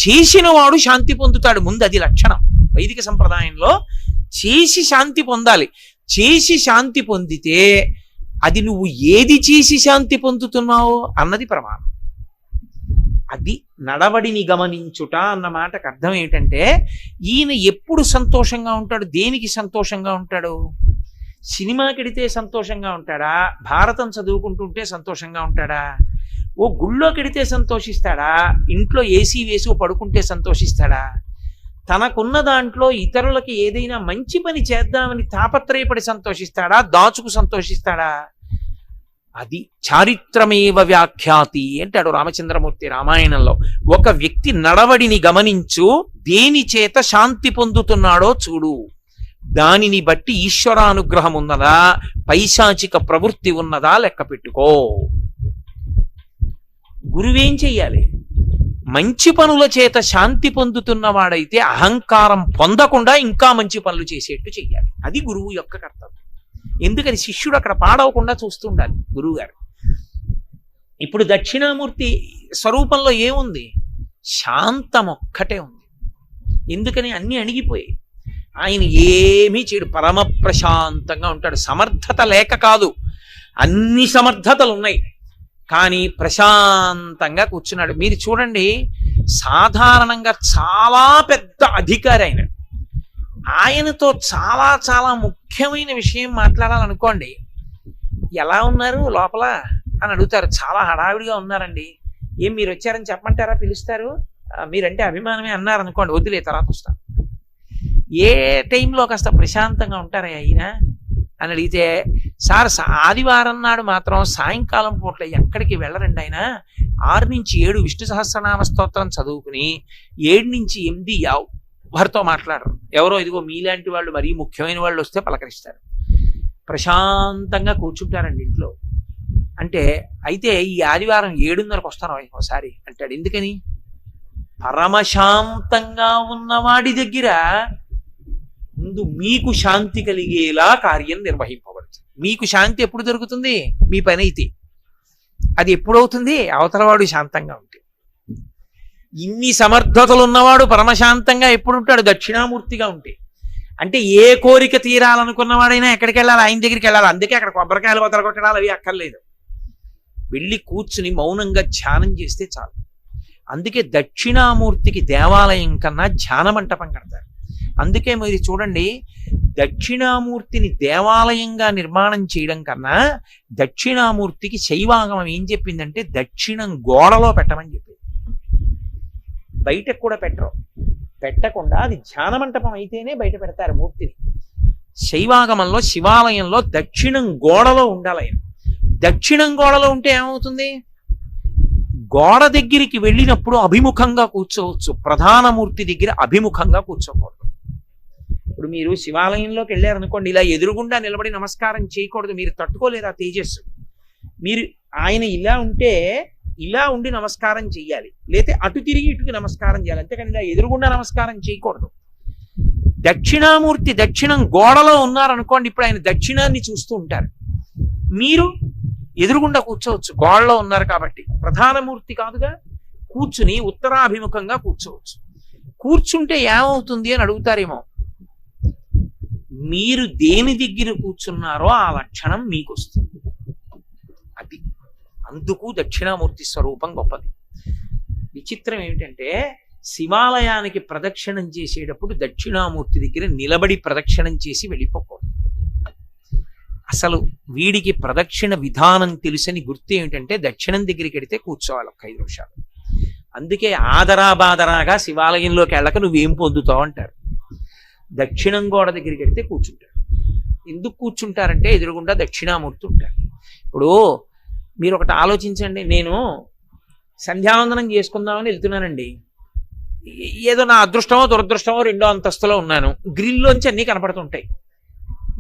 చేసిన వాడు శాంతి పొందుతాడు. ముందు అది లక్షణం. వైదిక సంప్రదాయంలో చేసి శాంతి పొందాలి. చేసి శాంతి పొందితే అది నువ్వు ఏది చేసి శాంతి పొందుతున్నావు అన్నది ప్రమాణం. అది నడవడిని గమనించుట అన్న మాటకు అర్థం ఏంటంటే, ఈయన ఎప్పుడు సంతోషంగా ఉంటాడు? దేనికి సంతోషంగా ఉంటాడు? సినిమాకెడితే సంతోషంగా ఉంటాడా? భారతం చదువుకుంటుంటే సంతోషంగా ఉంటాడా? ఓ గుళ్ళోకెడితే సంతోషిస్తాడా? ఇంట్లో ఏసీ వేసి పడుకుంటే సంతోషిస్తాడా? తనకున్న దాంట్లో ఇతరులకి ఏదైనా మంచి పని చేద్దామని తాపత్రయపడి సంతోషిస్తాడా? దాచుకు సంతోషిస్తాడా? అది చారిత్రమేవ వ్యాఖ్యాతి అంటాడు రామచంద్రమూర్తి రామాయణంలో. ఒక వ్యక్తి నడవడిని గమనించు, దేని చేత శాంతి పొందుతున్నాడో చూడు, దానిని బట్టి ఈశ్వరానుగ్రహం ఉన్నదా, పైశాచిక ప్రవృత్తి ఉన్నదా లెక్క పెట్టుకో. గురువేం చెయ్యాలి? మంచి పనుల చేత శాంతి పొందుతున్నవాడైతే అహంకారం పొందకుండా ఇంకా మంచి పనులు చేసేట్టు చెయ్యాలి. అది గురువు యొక్క కర్తవ్యం. ఎందుకని శిష్యుడు అక్కడ పాడవకుండా చూస్తుండాలి గురువు గారు. ఇప్పుడు దక్షిణామూర్తి స్వరూపంలో ఏముంది? శాంతం ఒక్కటే ఉంది. ఎందుకని? అన్ని అణిగిపోయాయి. ఆయన ఏమీ చేయడు, పరమ ప్రశాంతంగా ఉంటాడు. సమర్థత లేక కాదు, అన్ని సమర్థతలు ఉన్నాయి, కానీ ప్రశాంతంగా కూర్చున్నాడు. మీరు చూడండి, సాధారణంగా చాలా పెద్ద అధికారి ఆయన. ఆయనతో చాలా చాలా ముఖ్యమైన విషయం మాట్లాడాలనుకోండి, ఎలా ఉన్నారు లోపల అని అడుగుతారు. చాలా హడావిడిగా ఉన్నారండి. ఏం మీరు వచ్చారని చెప్పమంటారా? పిలుస్తారు. మీరంటే అభిమానమే అన్నారనుకోండి, వదిలే తర్వాత వస్తాను. ఏ టైంలో కాస్త ప్రశాంతంగా ఉంటారా అయినా అని అడిగితే, సార్ ఆదివారం నాడు మాత్రం సాయంకాలం పూట్ల ఎక్కడికి వెళ్ళరండి ఆయన, 6 నుంచి 7 విష్ణు సహస్రనామ స్తోత్రం చదువుకుని 7 నుంచి 8 ఎవరితో మాట్లాడరు. ఎవరో ఇదిగో మీలాంటి వాళ్ళు మరీ ముఖ్యమైన వాళ్ళు వస్తే పలకరిస్తారు. ప్రశాంతంగా కూర్చుంటారండి ఇంట్లో. అంటే అయితే ఈ ఆదివారం 7:30కి వస్తాను ఒకసారి అంటాడు. ఎందుకని? పరమశాంతంగా ఉన్నవాడి దగ్గర ముందు మీకు శాంతి కలిగేలా కార్యం నిర్వహింపబడుతుంది. మీకు శాంతి ఎప్పుడు దొరుకుతుంది? మీ పని అయితే. అది ఎప్పుడవుతుంది? అవతలవాడు శాంతంగా ఉంటే. ఇన్ని సమర్థతలు ఉన్నవాడు పరమశాంతంగా ఎప్పుడు ఉంటాడు? దక్షిణామూర్తిగా ఉంటే. అంటే ఏ కోరిక తీరాలనుకున్నవాడైనా ఎక్కడికి వెళ్ళాలి? ఆయన దగ్గరికి వెళ్ళాలి. అందుకే అక్కడ కొబ్బరికాయలు వదలగొట్టడాలు అవి అక్కర్లేదు. వెళ్ళి కూర్చుని మౌనంగా ధ్యానం చేస్తే చాలు. అందుకే దక్షిణామూర్తికి దేవాలయం కన్నా ధ్యాన మంటపం కడతారు. అందుకే మీరు చూడండి, దక్షిణామూర్తిని దేవాలయంగా నిర్మాణం చేయడం కన్నా దక్షిణామూర్తికి శైవాగమం ఏం చెప్పిందంటే దక్షిణం గోడలో పెట్టమని చెప్పింది. బయటకు కూడా పెట్టరు. పెట్టకుండా అది ధ్యాన మంటపం అయితేనే బయట పెడతారు మూర్తిని. శైవాగమంలో శివాలయంలో దక్షిణం గోడలో ఉండాలి. దక్షిణం గోడలో ఉంటే ఏమవుతుంది? గోడ దగ్గరికి వెళ్ళినప్పుడు అభిముఖంగా కూర్చోవచ్చు, ప్రధానమూర్తి దగ్గర అభిముఖంగా కూర్చోకూడదు. ఇప్పుడు మీరు శివాలయంలోకి వెళ్ళారనుకోండి, ఇలా ఎదురుగుండా నిలబడి నమస్కారం చేయకూడదు. మీరు తట్టుకోలేరు ఆ తేజస్సు. మీరు ఆయన ఇలా ఉంటే ఇలా ఉండి నమస్కారం చెయ్యాలి, లేతే అటు తిరిగి ఇటుకి నమస్కారం చేయాలి. అంతేకాని ఇలా ఎదురుగుండా నమస్కారం చేయకూడదు. దక్షిణామూర్తి దక్షిణం గోడలో ఉన్నారనుకోండి, ఇప్పుడు ఆయన దక్షిణాన్ని చూస్తూ ఉంటారు. మీరు ఎదురుగుండా కూర్చోవచ్చు, గోడలో ఉన్నారు కాబట్టి. ప్రధానమూర్తి కాదుగా, కూర్చుని ఉత్తరాభిముఖంగా కూర్చోవచ్చు. కూర్చుంటే ఏమవుతుంది అని అడుగుతారేమో. మీరు దేని దగ్గర కూర్చున్నారో ఆ లక్షణం మీకు వస్తుంది. అది అందుకు దక్షిణామూర్తి స్వరూపం గొప్పది. విచిత్రం ఏమిటంటే, శివాలయానికి ప్రదక్షిణం చేసేటప్పుడు దక్షిణామూర్తి దగ్గర నిలబడి ప్రదక్షిణం చేసి వెళ్ళిపోకూడదు. అసలు వీడికి ప్రదక్షిణ విధానం తెలుసని గుర్తు ఏమిటంటే, దక్షిణం దగ్గరికి వెడితే కూర్చోవాలి ఒక 5 నిమిషాలు. అందుకే ఆదరాబాదరాగా శివాలయంలోకి వెళ్ళక నువ్వేం పొందుతావు అంటారు. దక్షిణం గోడ దగ్గరికి వెడితే కూర్చుంటారు. ఎందుకు కూర్చుంటారంటే ఎదురుగుండా దక్షిణామూర్తి ఉంటారు. ఇప్పుడు మీరు ఒకటి ఆలోచించండి, నేను సంధ్యావందనం చేసుకుందామని వెళ్తున్నానండి. ఏదో నా అదృష్టమో దురదృష్టమో రెండో అంతస్తులో ఉన్నాను, గ్రిల్లోంచి అన్నీ కనపడుతుంటాయి.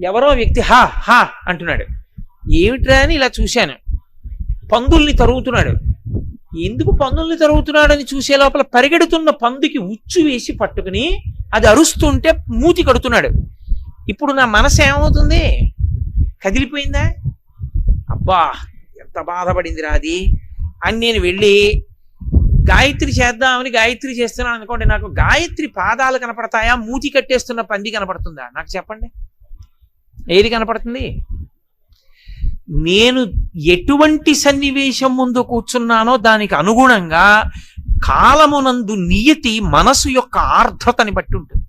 ఎవరో వ్యక్తి హా హా అంటున్నాడు. ఏమిట్రా అని ఇలా చూశాను. పందుల్ని తరుగుతున్నాడు. ఎందుకు పందుల్ని తరుగుతున్నాడని చూసే లోపల పరిగెడుతున్న పందుకి ఉచ్చు వేసి పట్టుకుని అది అరుస్తుంటే మూతి కడుతున్నాడు. ఇప్పుడు నా మనసు ఏమవుతుంది? కదిలిపోయిందా? అబ్బా ఎంత బాధపడిందిరా అది అని నేను వెళ్ళి గాయత్రి చేద్దామని గాయత్రి చేస్తున్నాను అనుకోండి, నాకు గాయత్రి పాదాలు కనపడతాయా, మూతి కట్టేస్తున్న పంది కనపడుతుందా? నాకు చెప్పండి, ఏది కనపడుతుంది? నేను ఎటువంటి సన్నివేశం ముందు కూర్చున్నానో దానికి అనుగుణంగా కాలమునందు నియతి మనసు యొక్క ఆర్ద్రతని బట్టి ఉంటుంది.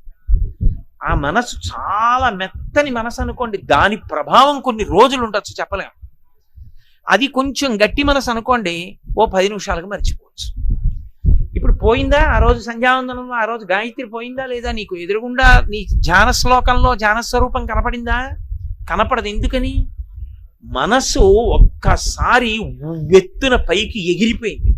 ఆ మనసు చాలా మెత్తని మనసు అనుకోండి, దాని ప్రభావం కొన్ని రోజులు ఉండొచ్చు, చెప్పలేం. అది కొంచెం గట్టి మనసు అనుకోండి, ఓ 10 నిమిషాలకు మర్చిపోవచ్చు. ఇప్పుడు పోయిందా ఆ రోజు సంధ్యావందనంలో, ఆ రోజు గాయత్రి పోయిందా లేదా? నీకు ఎదురుగుండా నీ ధ్యాన శ్లోకంలో ధ్యాన స్వరూపం కనపడిందా? కనపడదు. ఎందుకని? మనసు ఒక్కసారి ఉవ్వెత్తున పైకి ఎగిరిపోయింది.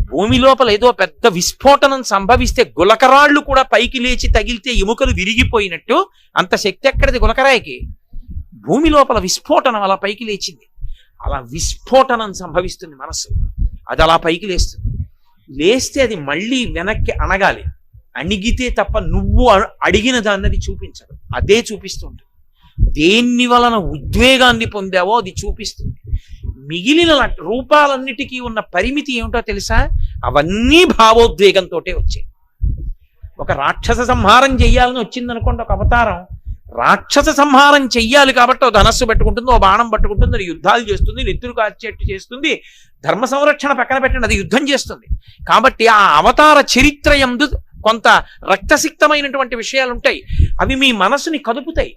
భూమి లోపల ఏదో పెద్ద విస్ఫోటనం సంభవిస్తే గులకరాళ్ళు కూడా పైకి లేచి తగిలితే ఎముకలు విరిగిపోయినట్టు అంత శక్తి ఎక్కడిది గులకరాయికి? భూమి లోపల విస్ఫోటనం అలా పైకి లేచింది. అలా విస్ఫోటనం సంభవిస్తుంది మనసు. అది అలా పైకి లేస్తుంది. లేస్తే అది మళ్ళీ వెనక్కి అణగాలి. అణిగితే తప్ప నువ్వు అడిగిన దాన్నది చూపించదు, అదే చూపిస్తుంది. దేన్ని వలన ఉద్వేగాన్ని పొందావో అది చూపిస్తుంది. మిగిలిన రూపాలన్నిటికీ ఉన్న పరిమితి ఏమిటో తెలుసా? అవన్నీ భావోద్వేగంతో వచ్చాయి. ఒక రాక్షస సంహారం చెయ్యాలని వచ్చిందనుకోండి ఒక అవతారం, రాక్షస సంహారం చెయ్యాలి కాబట్టి ఓ ధనస్సు పెట్టుకుంటుంది, ఓ బాణం పట్టుకుంటుంది, అది యుద్ధాలు చేస్తుంది, నెత్తురు కాచేట్టు చేస్తుంది, ధర్మ సంరక్షణ పక్కన పెట్టండి, అది యుద్ధం చేస్తుంది. కాబట్టి ఆ అవతార చరిత్ర యందు కొంత రక్తసిక్తమైనటువంటి విషయాలు ఉంటాయి. అవి మీ మనసుని కదుపుతాయి.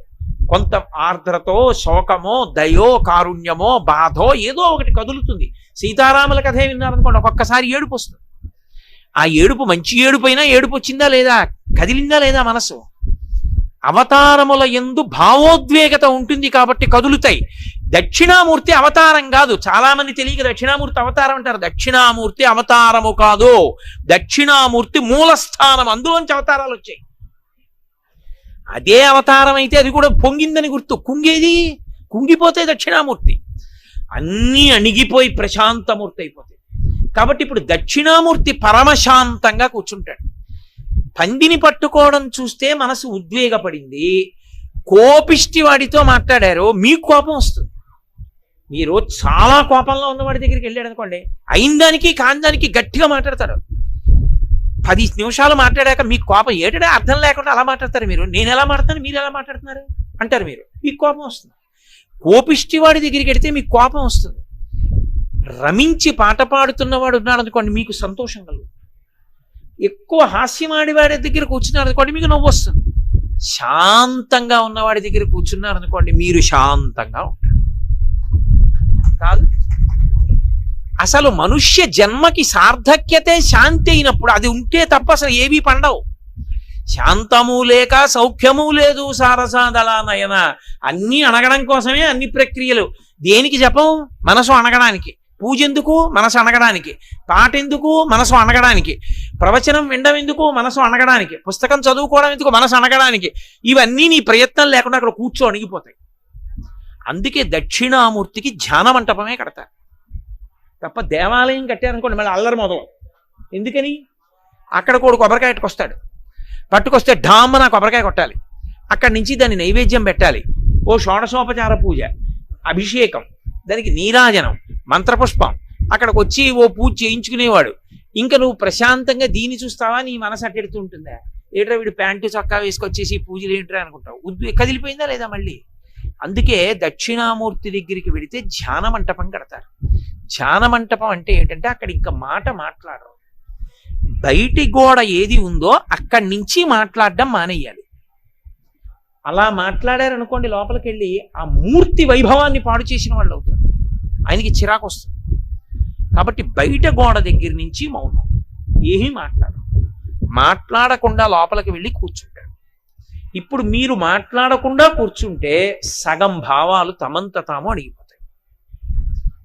కొంత ఆర్ద్రతో, శోకమో, దయో, కారుణ్యమో, బాధో ఏదో ఒకటి కదులుతుంది. సీతారాముల కథే విన్నారనుకోండి, ఒక్కొక్కసారి ఏడుపు వస్తుంది. ఆ ఏడుపు మంచి ఏడుపైనా ఏడుపు వచ్చిందా లేదా, కదిలిందా లేదా మనసు? అవతారముల యందు భావోద్వేగత ఉంటుంది కాబట్టి కదులుతాయి. దక్షిణామూర్తి అవతారం కాదు. చాలా మంది తెలియక దక్షిణామూర్తి అవతారం అంటారు. దక్షిణామూర్తి అవతారము కాదు, దక్షిణామూర్తి మూలస్థానం, అందులోంచి అవతారాలు వచ్చాయి. అదే అవతారం అయితే అది కూడా పొంగిందని గుర్తు. కుంగేది కుంగిపోతే దక్షిణామూర్తి, అన్నీ అణిగిపోయి ప్రశాంతమూర్తి అయిపోతాయి. కాబట్టి ఇప్పుడు దక్షిణామూర్తి పరమశాంతంగా కూర్చుంటాడు. పందిని పట్టుకోవడం చూస్తే మనసు ఉద్వేగపడింది, కోపిష్టి వాడితో మాట్లాడారు, మీకు కోపం వస్తుంది. మీరు చాలా కోపంలో ఉన్నవాడి దగ్గరికి వెళ్ళాడు అనుకోండి, అయిన దానికి కాని దానికి గట్టిగా మాట్లాడతాడు. 10 నిమిషాలు మాట్లాడాక మీకు కోపం ఏటడే అర్థం లేకుండా అలా మాట్లాడతారు. మీరు నేను ఎలా మాట్లాడతాను, మీరు ఎలా మాట్లాడుతున్నారు అంటారు. మీరు మీకు కోపం వస్తుంది. కోపిష్టి వాడి దగ్గరికి వెడితే మీకు కోపం వస్తుంది. రమించి పాట పాడుతున్నవాడు ఉన్నాడు అనుకోండి, మీకు సంతోషం కలుగుతుంది. ఎక్కువ హాస్యమాడివాడి దగ్గర కూర్చున్నారు అనుకోండి, మీకు నవ్వు వస్తుంది. శాంతంగా ఉన్నవాడి దగ్గర కూర్చున్నారు అనుకోండి, మీరు శాంతంగా ఉంటారు. కాదు, అసలు మనుష్య జన్మకి సార్థక్యతే శాంతి అయినప్పుడు. అది ఉంటే తప్ప అసలు ఏవీ పండవు. శాంతము లేక సౌఖ్యము లేదు సారసాదళ నయన. అన్నీ అణగడం కోసమే అన్ని ప్రక్రియలు. దేనికి జపం? మనసు అణగడానికి. పూజ ఎందుకు? మనసు అణగడానికి. పాట ఎందుకు? మనసు అణగడానికి. ప్రవచనం వినడం ఎందుకు? మనసు అణగడానికి. పుస్తకం చదువుకోవడం ఎందుకు? మనసు అణగడానికి. ఇవన్నీ నీ ప్రయత్నం లేకుండా అక్కడ కూర్చో అణిగిపోతాయి. అందుకే దక్షిణామూర్తికి ధ్యాన మంటపమే కడతారు తప్ప దేవాలయం కట్టారనుకోండి మళ్ళీ అల్లరి మొదలు. ఎందుకని? అక్కడ కూడా కొబ్బరికాయ పట్టుకొస్తే ఢామ్మ నా కొబ్బరికాయ కొట్టాలి. అక్కడి నుంచి దాన్ని నైవేద్యం పెట్టాలి. ఓ షోడశోపచార పూజ, అభిషేకం, దానికి నీరాజనం, మంత్రపుష్పం, అక్కడికి వచ్చి ఓ పూజ చేయించుకునేవాడు. ఇంకా నువ్వు ప్రశాంతంగా దీన్ని చూస్తావా? నీ మనసు అట్టెడుతూ ఉంటుందా? ఏట్రా వీడు ప్యాంటు చొక్కా వేసుకొచ్చేసి పూజలు ఏంట్రా అనుకుంటావు. కదిలిపోయిందా లేదా మళ్ళీ? అందుకే దక్షిణామూర్తి దగ్గరికి వెళితే ధ్యాన మంటపం కడతారు. ధ్యాన మంటపం అంటే ఏంటంటే అక్కడ ఇంకా మాట మాట్లాడరు. బయటి గోడ ఏది ఉందో అక్కడి నుంచి మాట్లాడడం మానేయాలి. అలా మాట్లాడారనుకోండి, లోపలికి వెళ్ళి ఆ మూర్తి వైభవాన్ని పాడు చేసిన వాళ్ళు అవుతారు. ఆయనకి చిరాకు వస్తుంది. కాబట్టి బయట గోడ దగ్గర నుంచి మౌనం, ఏమీ మాట్లాడకుండా లోపలికి వెళ్ళి కూర్చుంటాడు. ఇప్పుడు మీరు మాట్లాడకుండా కూర్చుంటే సగం భావాలు తమంత తాము అడిగిపోతాయి.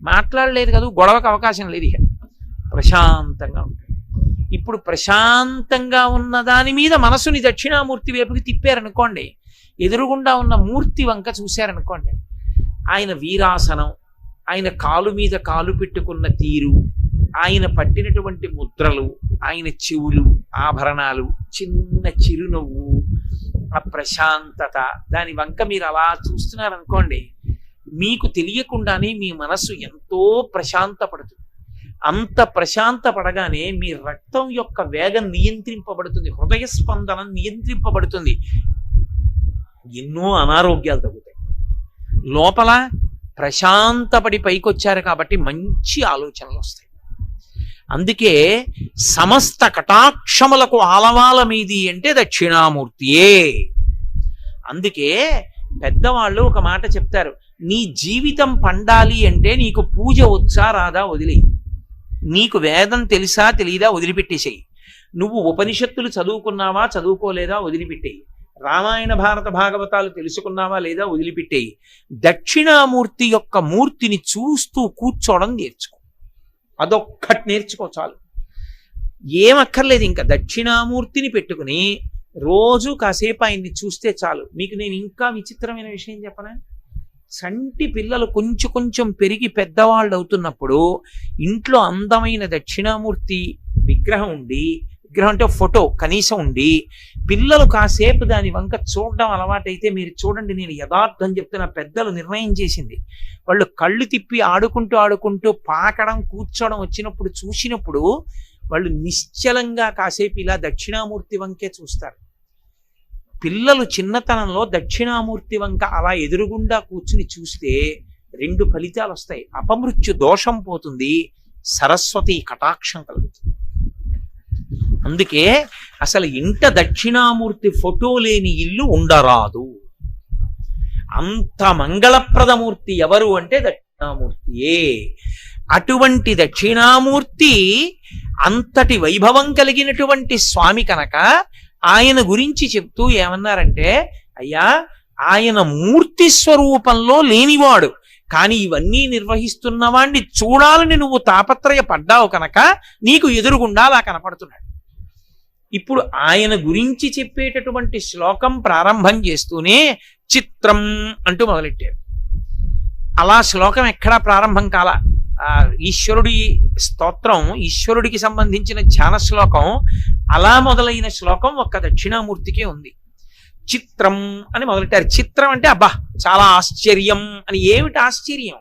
మాట్లాడలేదు కదా, గొడవకు అవకాశం లేదు. ఇక ప్రశాంతంగా ఉంటాడు. ఇప్పుడు ప్రశాంతంగా ఉన్న దాని మీద మనసుని దక్షిణామూర్తి వైపుకి తిప్పారనుకోండి, ఎదురుగుండా ఉన్న మూర్తి వంక చూశారనుకోండి, ఆయన వీరాసనం, ఆయన కాలు మీద కాలు పెట్టుకున్న తీరు, ఆయన పట్టినటువంటి ముద్రలు, ఆయన చెవులు, ఆభరణాలు, చిన్న చిరునవ్వు, ఆ ప్రశాంతత, దాని వంక మీరు అలా చూస్తున్నారనుకోండి, మీకు తెలియకుండానే మీ మనస్సు ఎంతో ప్రశాంతపడుతుంది. అంత ప్రశాంతపడగానే మీ రక్తం యొక్క వేగం నియంత్రింపబడుతుంది, హృదయ స్పందన నియంత్రింపబడుతుంది, ఎన్నో అనారోగ్యాలు తగ్గుతాయి. లోపల ప్రశాంతపడి పైకొచ్చారు కాబట్టి మంచి ఆలోచనలు వస్తాయి. అందుకే సమస్త కటాక్షములకు ఆలవాల మీది అంటే దక్షిణామూర్తియే. అందుకే పెద్దవాళ్ళు ఒక మాట చెప్తారు, నీ జీవితం పండాలి అంటే నీకు పూజ వచ్చా రాదా వదిలేయి, నీకు వేదం తెలుసా తెలీదా వదిలిపెట్టేసేయి, నువ్వు ఉపనిషత్తులు చదువుకున్నావా చదువుకోలేదా వదిలిపెట్టేయి, రామాయణ భారత భాగవతాలు తెలుసుకున్నావా లేదా వదిలిపెట్టేయి, దక్షిణామూర్తి యొక్క మూర్తిని చూస్తూ కూర్చోవడం నేర్చుకో, అదొక్కటి నేర్చుకో చాలు, ఏమక్కర్లేదు. ఇంకా దక్షిణామూర్తిని పెట్టుకుని రోజు కాసేపు ఆయన్ని చూస్తే చాలు. మీకు నేను ఇంకా విచిత్రమైన విషయం చెప్పనా, చంటి పిల్లలు కొంచెం కొంచెం పెరిగి పెద్దవాళ్ళు అవుతున్నప్పుడు ఇంట్లో అందమైన దక్షిణామూర్తి విగ్రహం ఉండి, విగ్రహం అంటే ఫోటో కనీసం ఉండి, పిల్లలు కాసేపు దాని వంక చూడడం అలవాటైతే మీరు చూడండి, నేను యథార్థం చెప్తున్న, పెద్దలు నిర్ణయం చేసింది, వాళ్ళు కళ్ళు తిప్పి ఆడుకుంటూ ఆడుకుంటూ పాకడం కూర్చోవడం వచ్చినప్పుడు చూసినప్పుడు వాళ్ళు నిశ్చలంగా కాసేపు ఇలా దక్షిణామూర్తి వంకే చూస్తారు. పిల్లలు చిన్నతనంలో దక్షిణామూర్తి వంక అలా ఎదురుగుండా కూర్చుని చూస్తే 2 ఫలితాలు వస్తాయి. అపమృత్యు దోషం పోతుంది, సరస్వతి కటాక్షం కలుగుతుంది. అందుకే అసలు ఇంట దక్షిణామూర్తి ఫోటో లేని ఇల్లు ఉండరాదు. అంత మంగళప్రదమూర్తి ఎవరు అంటే దక్షిణామూర్తియే. అటువంటి దక్షిణామూర్తి అంతటి వైభవం కలిగినటువంటి స్వామి కనుక ఆయన గురించి చెప్తూ ఏమన్నారంటే, అయ్యా ఆయన మూర్తి స్వరూపంలో లేనివాడు, కానీ ఇవన్నీ నిర్వహిస్తున్న వాణ్ణి చూడాలని నువ్వు తాపత్రయపడ్డావు కనుక నీకు ఎదురుగుండా అలా కనపడుతున్నాడు. ఇప్పుడు ఆయన గురించి చెప్పేటటువంటి శ్లోకం ప్రారంభం చేస్తూనే చిత్రం అంటూ మొదలెట్టారు. అలా శ్లోకం ఎక్కడా ప్రారంభం కాల. ఈశ్వరుడి స్తోత్రం, ఈశ్వరుడికి సంబంధించిన ధ్యాన శ్లోకం, అలా మొదలైన శ్లోకం ఒక్క దక్షిణామూర్తికే ఉంది. చిత్రం అని మొదలెట్టారు. చిత్రం అంటే అబ్బా చాలా ఆశ్చర్యం అని. ఏమిటి ఆశ్చర్యం,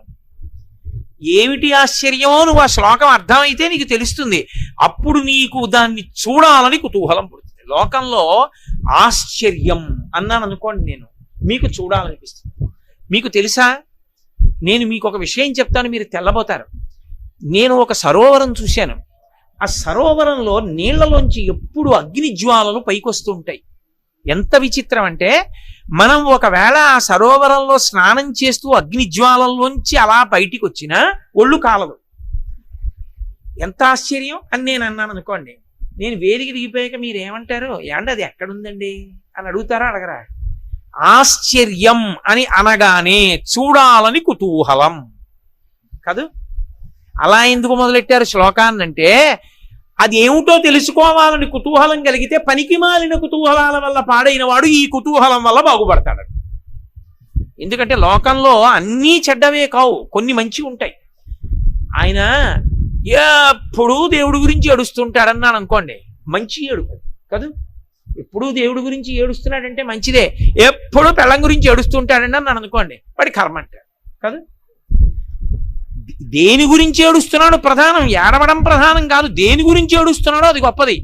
ఏమిటి ఆశ్చర్యమో నువ్వు ఆ శ్లోకం అర్థమైతే నీకు తెలుస్తుంది. అప్పుడు నీకు దాన్ని చూడాలని కుతూహలం పుడుతుంది. లోకంలో ఆశ్చర్యం అన్నాను అనుకోండి, నేను మీకు చూడాలనిపిస్తుంది. మీకు తెలుసా, నేను మీకు ఒక విషయం చెప్తాను, మీరు తెల్లబోతారు. నేను ఒక సరోవరం చూశాను. ఆ సరోవరంలో నీళ్లలోంచి ఎప్పుడు అగ్ని జ్వాలలు పైకొస్తూ ఉంటాయి. ఎంత విచిత్రం అంటే, మనం ఒకవేళ ఆ సరోవరంలో స్నానం చేస్తూ అగ్ని జ్వాలల్లోంచి అలా బయటికి వచ్చినా ఒళ్ళు కాలదు. ఎంత ఆశ్చర్యం అని నేను అన్నాను అనుకోండి. నేను వేదిక దిగిపోయాక మీరు ఏమంటారు, ఏమంటే అది ఎక్కడుందండి అని అడుగుతారా అడగరా? ఆశ్చర్యం అని అనగానే చూడాలని కుతూహలం కాదు. అలా ఎందుకు మొదలెట్టారు శ్లోకాన్నంటే, అది ఏమిటో తెలుసుకోవాలని కుతూహలం కలిగితే పనికి మాలిన కుతూహలాల వల్ల పాడైన వాడు ఈ కుతూహలం వల్ల బాగుపడతాడు. ఎందుకంటే లోకంలో అన్నీ చెడ్డవే కావు, కొన్ని మంచి ఉంటాయి. ఆయన ఎప్పుడూ దేవుడి గురించి ఏడుస్తుంటాడన్నాను అనుకోండి, మంచి ఏడుపు కాదు. ఎప్పుడూ దేవుడి గురించి ఏడుస్తున్నాడంటే మంచిదే. ఎప్పుడూ పెళ్ళం గురించి ఏడుస్తుంటాడండి అన్నాను అనుకోండి, వాడి కర్మ అంటాడు కాదు. దేని గురించి ఏడుస్తున్నాడు ప్రధానం, ఏడవడం ప్రధానం కాదు. దేని గురించి ఏడుస్తున్నాడో అది గొప్పది.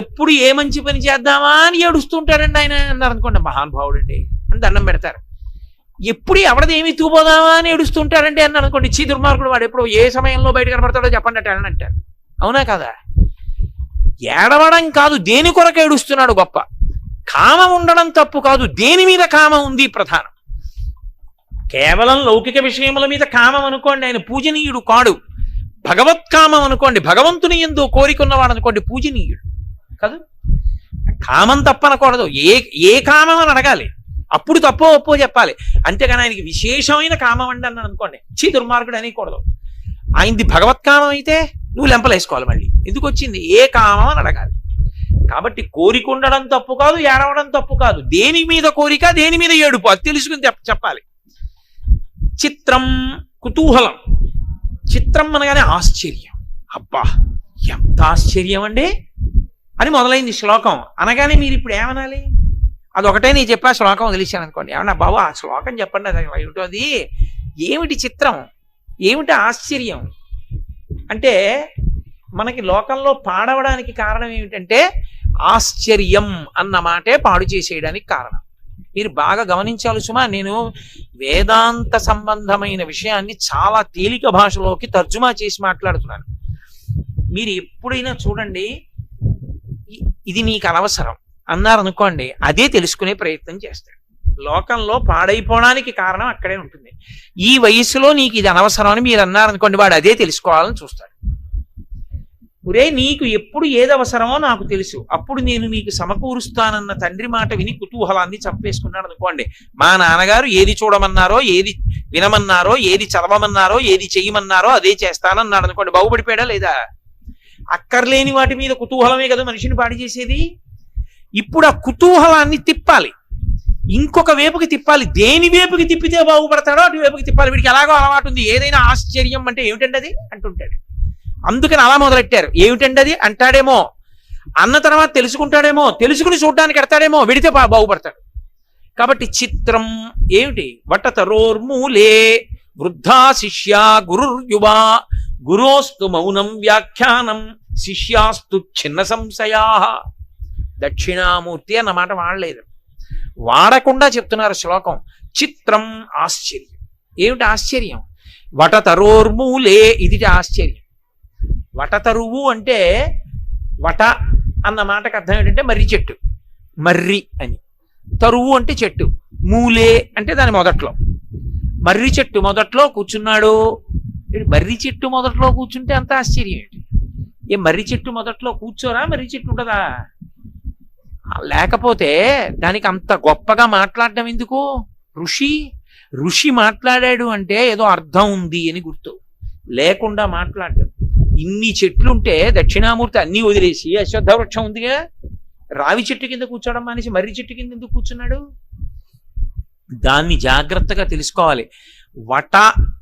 ఎప్పుడు ఏ మంచి పని చేద్దామా అని ఏడుస్తుంటాడండి ఆయన అన్నారు అనుకోండి, మహానుభావుడండి అని దండం పెడతారు. ఎప్పుడు ఎవడది ఏమి ఎత్తుకుపోదామా అని ఏడుస్తుంటాడండి అన్నారు అనుకోండి, చీ దుర్మార్గుడు, వాడు ఎప్పుడు ఏ సమయంలో బయట కనపడతాడో చెప్పండి అంటే అంటారు. అవునా కదా? ఏడవడం కాదు, దేని కొరకు ఏడుస్తున్నాడు గొప్ప. కామం ఉండడం తప్పు కాదు, దేని మీద కామం ఉంది ప్రధానం. కేవలం లౌకిక విషయముల మీద కామం అనుకోండి, ఆయన పూజనీయుడు కాడు. భగవత్కామం అనుకోండి, భగవంతుని యందు కోరికున్నవాడు అనుకోండి, పూజనీయుడు కాదు. కామం తప్పనకూడదు, ఏ కామం అని అడగాలి, అప్పుడు తప్పో ఒప్పో చెప్పాలి. అంతేగాని ఆయనకి విశేషమైన కామం అండి అన్నాను అనుకోండి, చీ దుర్మార్గుడు అనేకూడదు. ఆయనది భగవత్కామం అయితే నువ్వు లెంపలేసుకోవాలి. మళ్ళీ ఎందుకు వచ్చింది? ఏ కామం అని అడగాలి. కాబట్టి కోరిక ఉండడం తప్పు కాదు, ఏడవడం తప్పు కాదు. దేని మీద కోరిక, దేని మీద ఏడుపు, అది తెలుసుకుని చెప్పాలి. చిత్రం, కుతూహలం. చిత్రం అనగానే ఆశ్చర్యం. అబ్బా ఎంత ఆశ్చర్యం అండి అని మొదలైంది శ్లోకం. అనగానే మీరు ఇప్పుడు ఏమనాలి? అదొకటే నేను చెప్పా, శ్లోకం వదిలేశాను అనుకోండి. ఏమన్నా బాబు ఆ శ్లోకం చెప్పండి, అది ఏమిటో, అది ఏమిటి చిత్రం, ఏమిటి ఆశ్చర్యం అంటే, మనకి లోకంలో పాడవడానికి కారణం ఏమిటంటే ఆశ్చర్యం అన్న మాటే పాడు చేసేయడానికి కారణం. మీరు బాగా గమనించాలి సుమా, నేను వేదాంత సంబంధమైన విషయాన్ని చాలా తేలిక భాషలోకి తర్జుమా చేసి మాట్లాడుతున్నాను. మీరు ఎప్పుడైనా చూడండి, ఇది నీకు అనవసరం అన్నారనుకోండి, అదే తెలుసుకునే ప్రయత్నం చేస్తాడు. లోకంలో పాడైపోవడానికి కారణం అక్కడే ఉంటుంది. ఈ వయసులో నీకు ఇది అనవసరం అని మీరు అన్నారనుకోండి, వాడు అదే తెలుసుకోవాలని చూస్తాడు. ఒరే నీకు ఎప్పుడు ఏది అవసరమో నాకు తెలుసు, అప్పుడు నేను నీకు సమకూరుస్తానన్న తండ్రి మాట విని కుతూహలాన్ని చంపేసుకున్నాడు అనుకోండి. మా నాన్నగారు ఏది చూడమన్నారో, ఏది వినమన్నారో, ఏది చదవమన్నారో, ఏది చెయ్యమన్నారో అదే చేస్తానన్నాడు అనుకోండి, బాగుపడిపోయాడా లేదా? అక్కర్లేని వాటి మీద కుతూహలమే కదా మనిషిని పాడు చేసేది. ఇప్పుడు ఆ కుతూహలాన్ని తిప్పాలి, ఇంకొక వైపుకి తిప్పాలి. దేని వైపుకి తిప్పితే బాగుపడతాడో అటు వైపుకి తిప్పాలి. వీడికి ఎలాగో అలవాటు ఉంది, ఏదైనా ఆశ్చర్యం అంటే ఏమిటండి అది అంటుంటాడు. అందుకని అలా మొదలెట్టారు. ఏమిటండి అది అంటాడేమో, అన్న తర్వాత తెలుసుకుంటాడేమో, తెలుసుకుని చూడడానికి ఎడతాడేమో, విడితే బాగుపడతాడు. కాబట్టి చిత్రం ఏమిటి? వటతరోర్మూలే వృద్ధా శిష్య గురుర్యువా గురోస్తు మౌనం వ్యాఖ్యానం శిష్యాస్తు చిన్న సంశయా. దక్షిణామూర్తి అన్న మాట వాడలేదు, వాడకుండా చెప్తున్నారు శ్లోకం. చిత్రం ఆశ్చర్యం. ఏమిటి ఆశ్చర్యం? వటతరోర్మూలే, ఇది ఆశ్చర్యం. వటతరువు అంటే, వట అన్న మాటకు అర్థం ఏంటంటే మర్రి చెట్టు, మర్రి అని. తరువు అంటే చెట్టు, మూలే అంటే దాని మొదట్లో. మర్రి చెట్టు మొదట్లో కూర్చున్నాడు. మర్రి చెట్టు మొదట్లో కూర్చుంటే అంత ఆశ్చర్యం ఏంటి? ఏ మర్రి చెట్టు మొదట్లో కూర్చోరా? మర్రి చెట్టు ఉంటుందా? లేకపోతే దానికి అంత గొప్పగా మాట్లాడడం ఎందుకు? ఋషి మాట్లాడాడు అంటే ఏదో అర్థం ఉంది అని గుర్తు, లేకుండా మాట్లాడడం. ఇన్ని చెట్లుంటే దక్షిణామూర్తి అన్ని వదిలేసి అశ్వత్థ వృక్షం ఉందిగా, రావి చెట్టు కింద కూర్చోవడం మానేసి మర్రి చెట్టు కింద ఎందుకు కూర్చున్నాడు? దాన్ని జాగ్రత్తగా తెలుసుకోవాలి. వట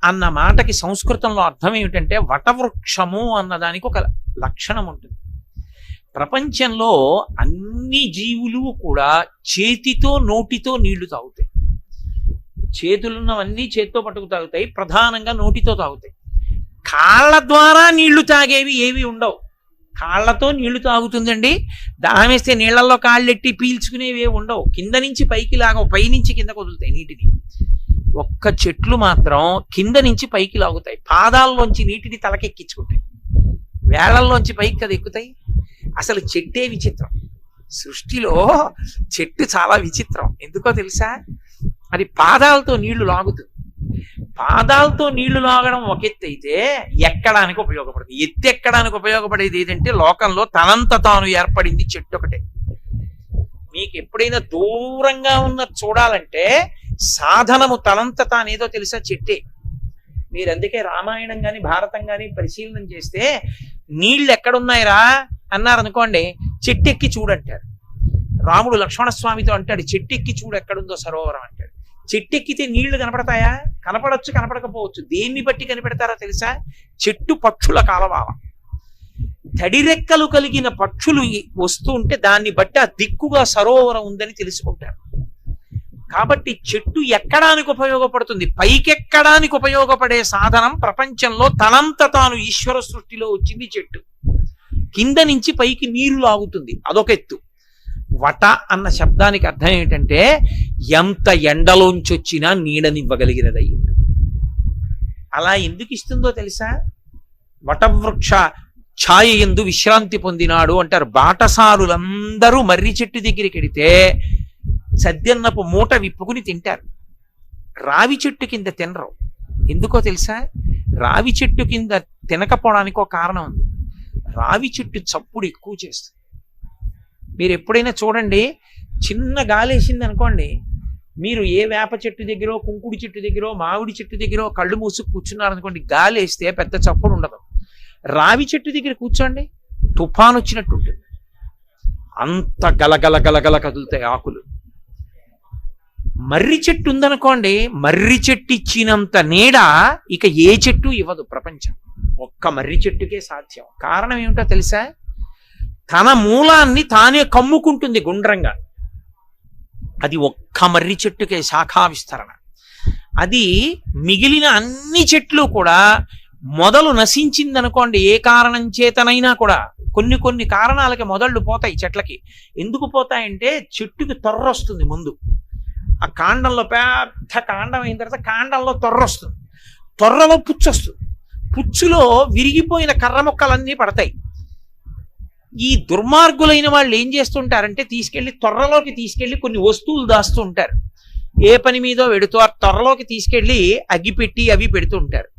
అన్న మాటకి సంస్కృతంలో అర్థం ఏమిటంటే వటవృక్షము అన్నదానికి ఒక లక్షణం ఉంటుంది. ప్రపంచంలో అన్ని జీవులు కూడా చేతితో నోటితో నీళ్లు తాగుతాయి. చేతులున్నవన్నీ చేతితో పట్టుకు తాగుతాయి, ప్రధానంగా నోటితో తాగుతాయి. కాళ్ళ ద్వారా నీళ్లు తాగేవి ఏవి ఉండవు. కాళ్ళతో నీళ్లు తాగుతుందండి, దాహం వేస్తే నీళ్లలో కాళ్ళెట్టి పీల్చుకునేవి ఏవి ఉండవు. కింద నుంచి పైకి లాగవు, పైనుంచి కిందకు వదులుతాయి నీటిని. ఒక్క చెట్లు మాత్రం కింద నుంచి పైకి లాగుతాయి, పాదాల్లోంచి నీటిని తలకెక్కించుకుంటాయి, వేళ్లల్లోంచి పైకి కదా ఎక్కుతాయి. అసలు చెట్టే విచిత్రం. సృష్టిలో చెట్టు చాలా విచిత్రం. ఎందుకో తెలుసా? అది పాదాలతో నీళ్లు లాగుతుంది. పాదాలతో నీళ్లు లాగడం ఒక ఎత్తు అయితే ఎక్కడానికి ఉపయోగపడుతుంది. ఎత్తు ఎక్కడానికి ఉపయోగపడేది ఏదంటే లోకంలో తనంత తాను ఏర్పడింది చెట్టు ఒకటే. మీకు ఎప్పుడైనా దూరంగా ఉన్న చూడాలంటే సాధనము తనంత తానేదో తెలుసా? చెట్టే. మీరు అందుకే రామాయణం కానీ భారతం కానీ పరిశీలన చేస్తే నీళ్ళు ఎక్కడున్నాయిరా అన్నారనుకోండి, చెట్టెక్కి చూడంటారు. రాముడు లక్ష్మణస్వామితో అంటాడు, చెట్టెక్కి చూడు ఎక్కడుందో సరోవరం అంటాడు. చెట్టెక్కితే నీళ్లు కనపడతాయా? కనపడచ్చు, కనపడకపోవచ్చు. దేన్ని బట్టి కనిపెడతారో తెలుసా? చెట్టు పక్షుల కాలవాల. తడిరెక్కలు కలిగిన పక్షులు వస్తూ ఉంటే దాన్ని బట్టి ఆ దిక్కుగా సరోవరం ఉందని తెలుసుకుంటారు. కాబట్టి చెట్టు ఎక్కడానికి ఉపయోగపడుతుంది. పైకెక్కడానికి ఉపయోగపడే సాధనం ప్రపంచంలో తనంత తాను ఈశ్వర సృష్టిలో వచ్చింది చెట్టు. కింద నుంచి పైకి నీరు లాగుతుంది, అదొక ఎత్తు. వట అన్న శబ్దానికి అర్థం ఏమిటంటే ఎంత ఎండలోంచి వచ్చినా నీడనివ్వగలిగినదై ఉంటుంది. అలా ఎందుకు ఇస్తుందో తెలుసా? వటవృక్ష ఛాయ యందు విశ్రాంతి పొందినాడు అంటారు. బాటసారులందరూ మర్రి చెట్టు దగ్గరికి వెడితే సద్యన్నపు మూట విప్పుకుని తింటారు, రావి చెట్టు కింద తినరు. ఎందుకో తెలుసా? రావి చెట్టు కింద తినకపోవడానికి ఒక కారణం ఉంది. రావి చెట్టు చప్పుడు ఎక్కువ చేస్తుంది. మీరు ఎప్పుడైనా చూడండి, చిన్న గాలి వేసింది అనుకోండి, మీరు ఏ వేప చెట్టు దగ్గర, కుంకుడి చెట్టు దగ్గర, మామిడి చెట్టు దగ్గర కళ్ళు మూసుకు కూర్చున్నారనుకోండి, గాలి వేస్తే పెద్ద చప్పుడు ఉండదు. రావి చెట్టు దగ్గర కూర్చోండి, తుఫాన్ వచ్చినట్టు ఉంటుంది. అంత గలగల గలగల కదులుతాయి ఆకులు. మర్రి చెట్టు ఉందనుకోండి, మర్రి చెట్టు ఇచ్చినంత నీడ ఇక ఏ చెట్టు ఇవ్వదు ప్రపంచం. ఒక్క మర్రి చెట్టుకే సాధ్యం. కారణం ఏమిటో తెలుసా? తన మూలాన్ని తానే కమ్ముకుంటుంది గుండ్రంగా. అది ఒక్క మర్రి చెట్టుకే శాఖా విస్తరణ. అది మిగిలిన అన్ని చెట్లు కూడా మొదలు నశించిందనుకోండి, ఏ కారణం చేతనైనా కూడా, కొన్ని కొన్ని కారణాలకి మొదళ్ళు పోతాయి చెట్లకి. ఎందుకు పోతాయంటే చెట్టుకి తొర్ర వస్తుంది ముందు. ఆ కాండంలో పెద్ద కాండం అయిన తర్వాత కాండంలో తొర్ర వస్తుంది, తొర్రలో పుచ్చు వస్తుంది, పుచ్చులో విరిగిపోయిన కర్ర మొక్కలన్నీ పడతాయి. ఈ దుర్మార్గులైన వాళ్ళు ఏం చేస్తుంటారంటే తీసుకెళ్లి తొర్రలోకి తీసుకెళ్లి కొన్ని వస్తువులు దాస్తూ ఉంటారు. ఏ పని మీదో వెడుతూ ఆ తొర్రలోకి తీసుకెళ్లి అగ్గిపెట్టి అవి పెడుతూ ఉంటారు.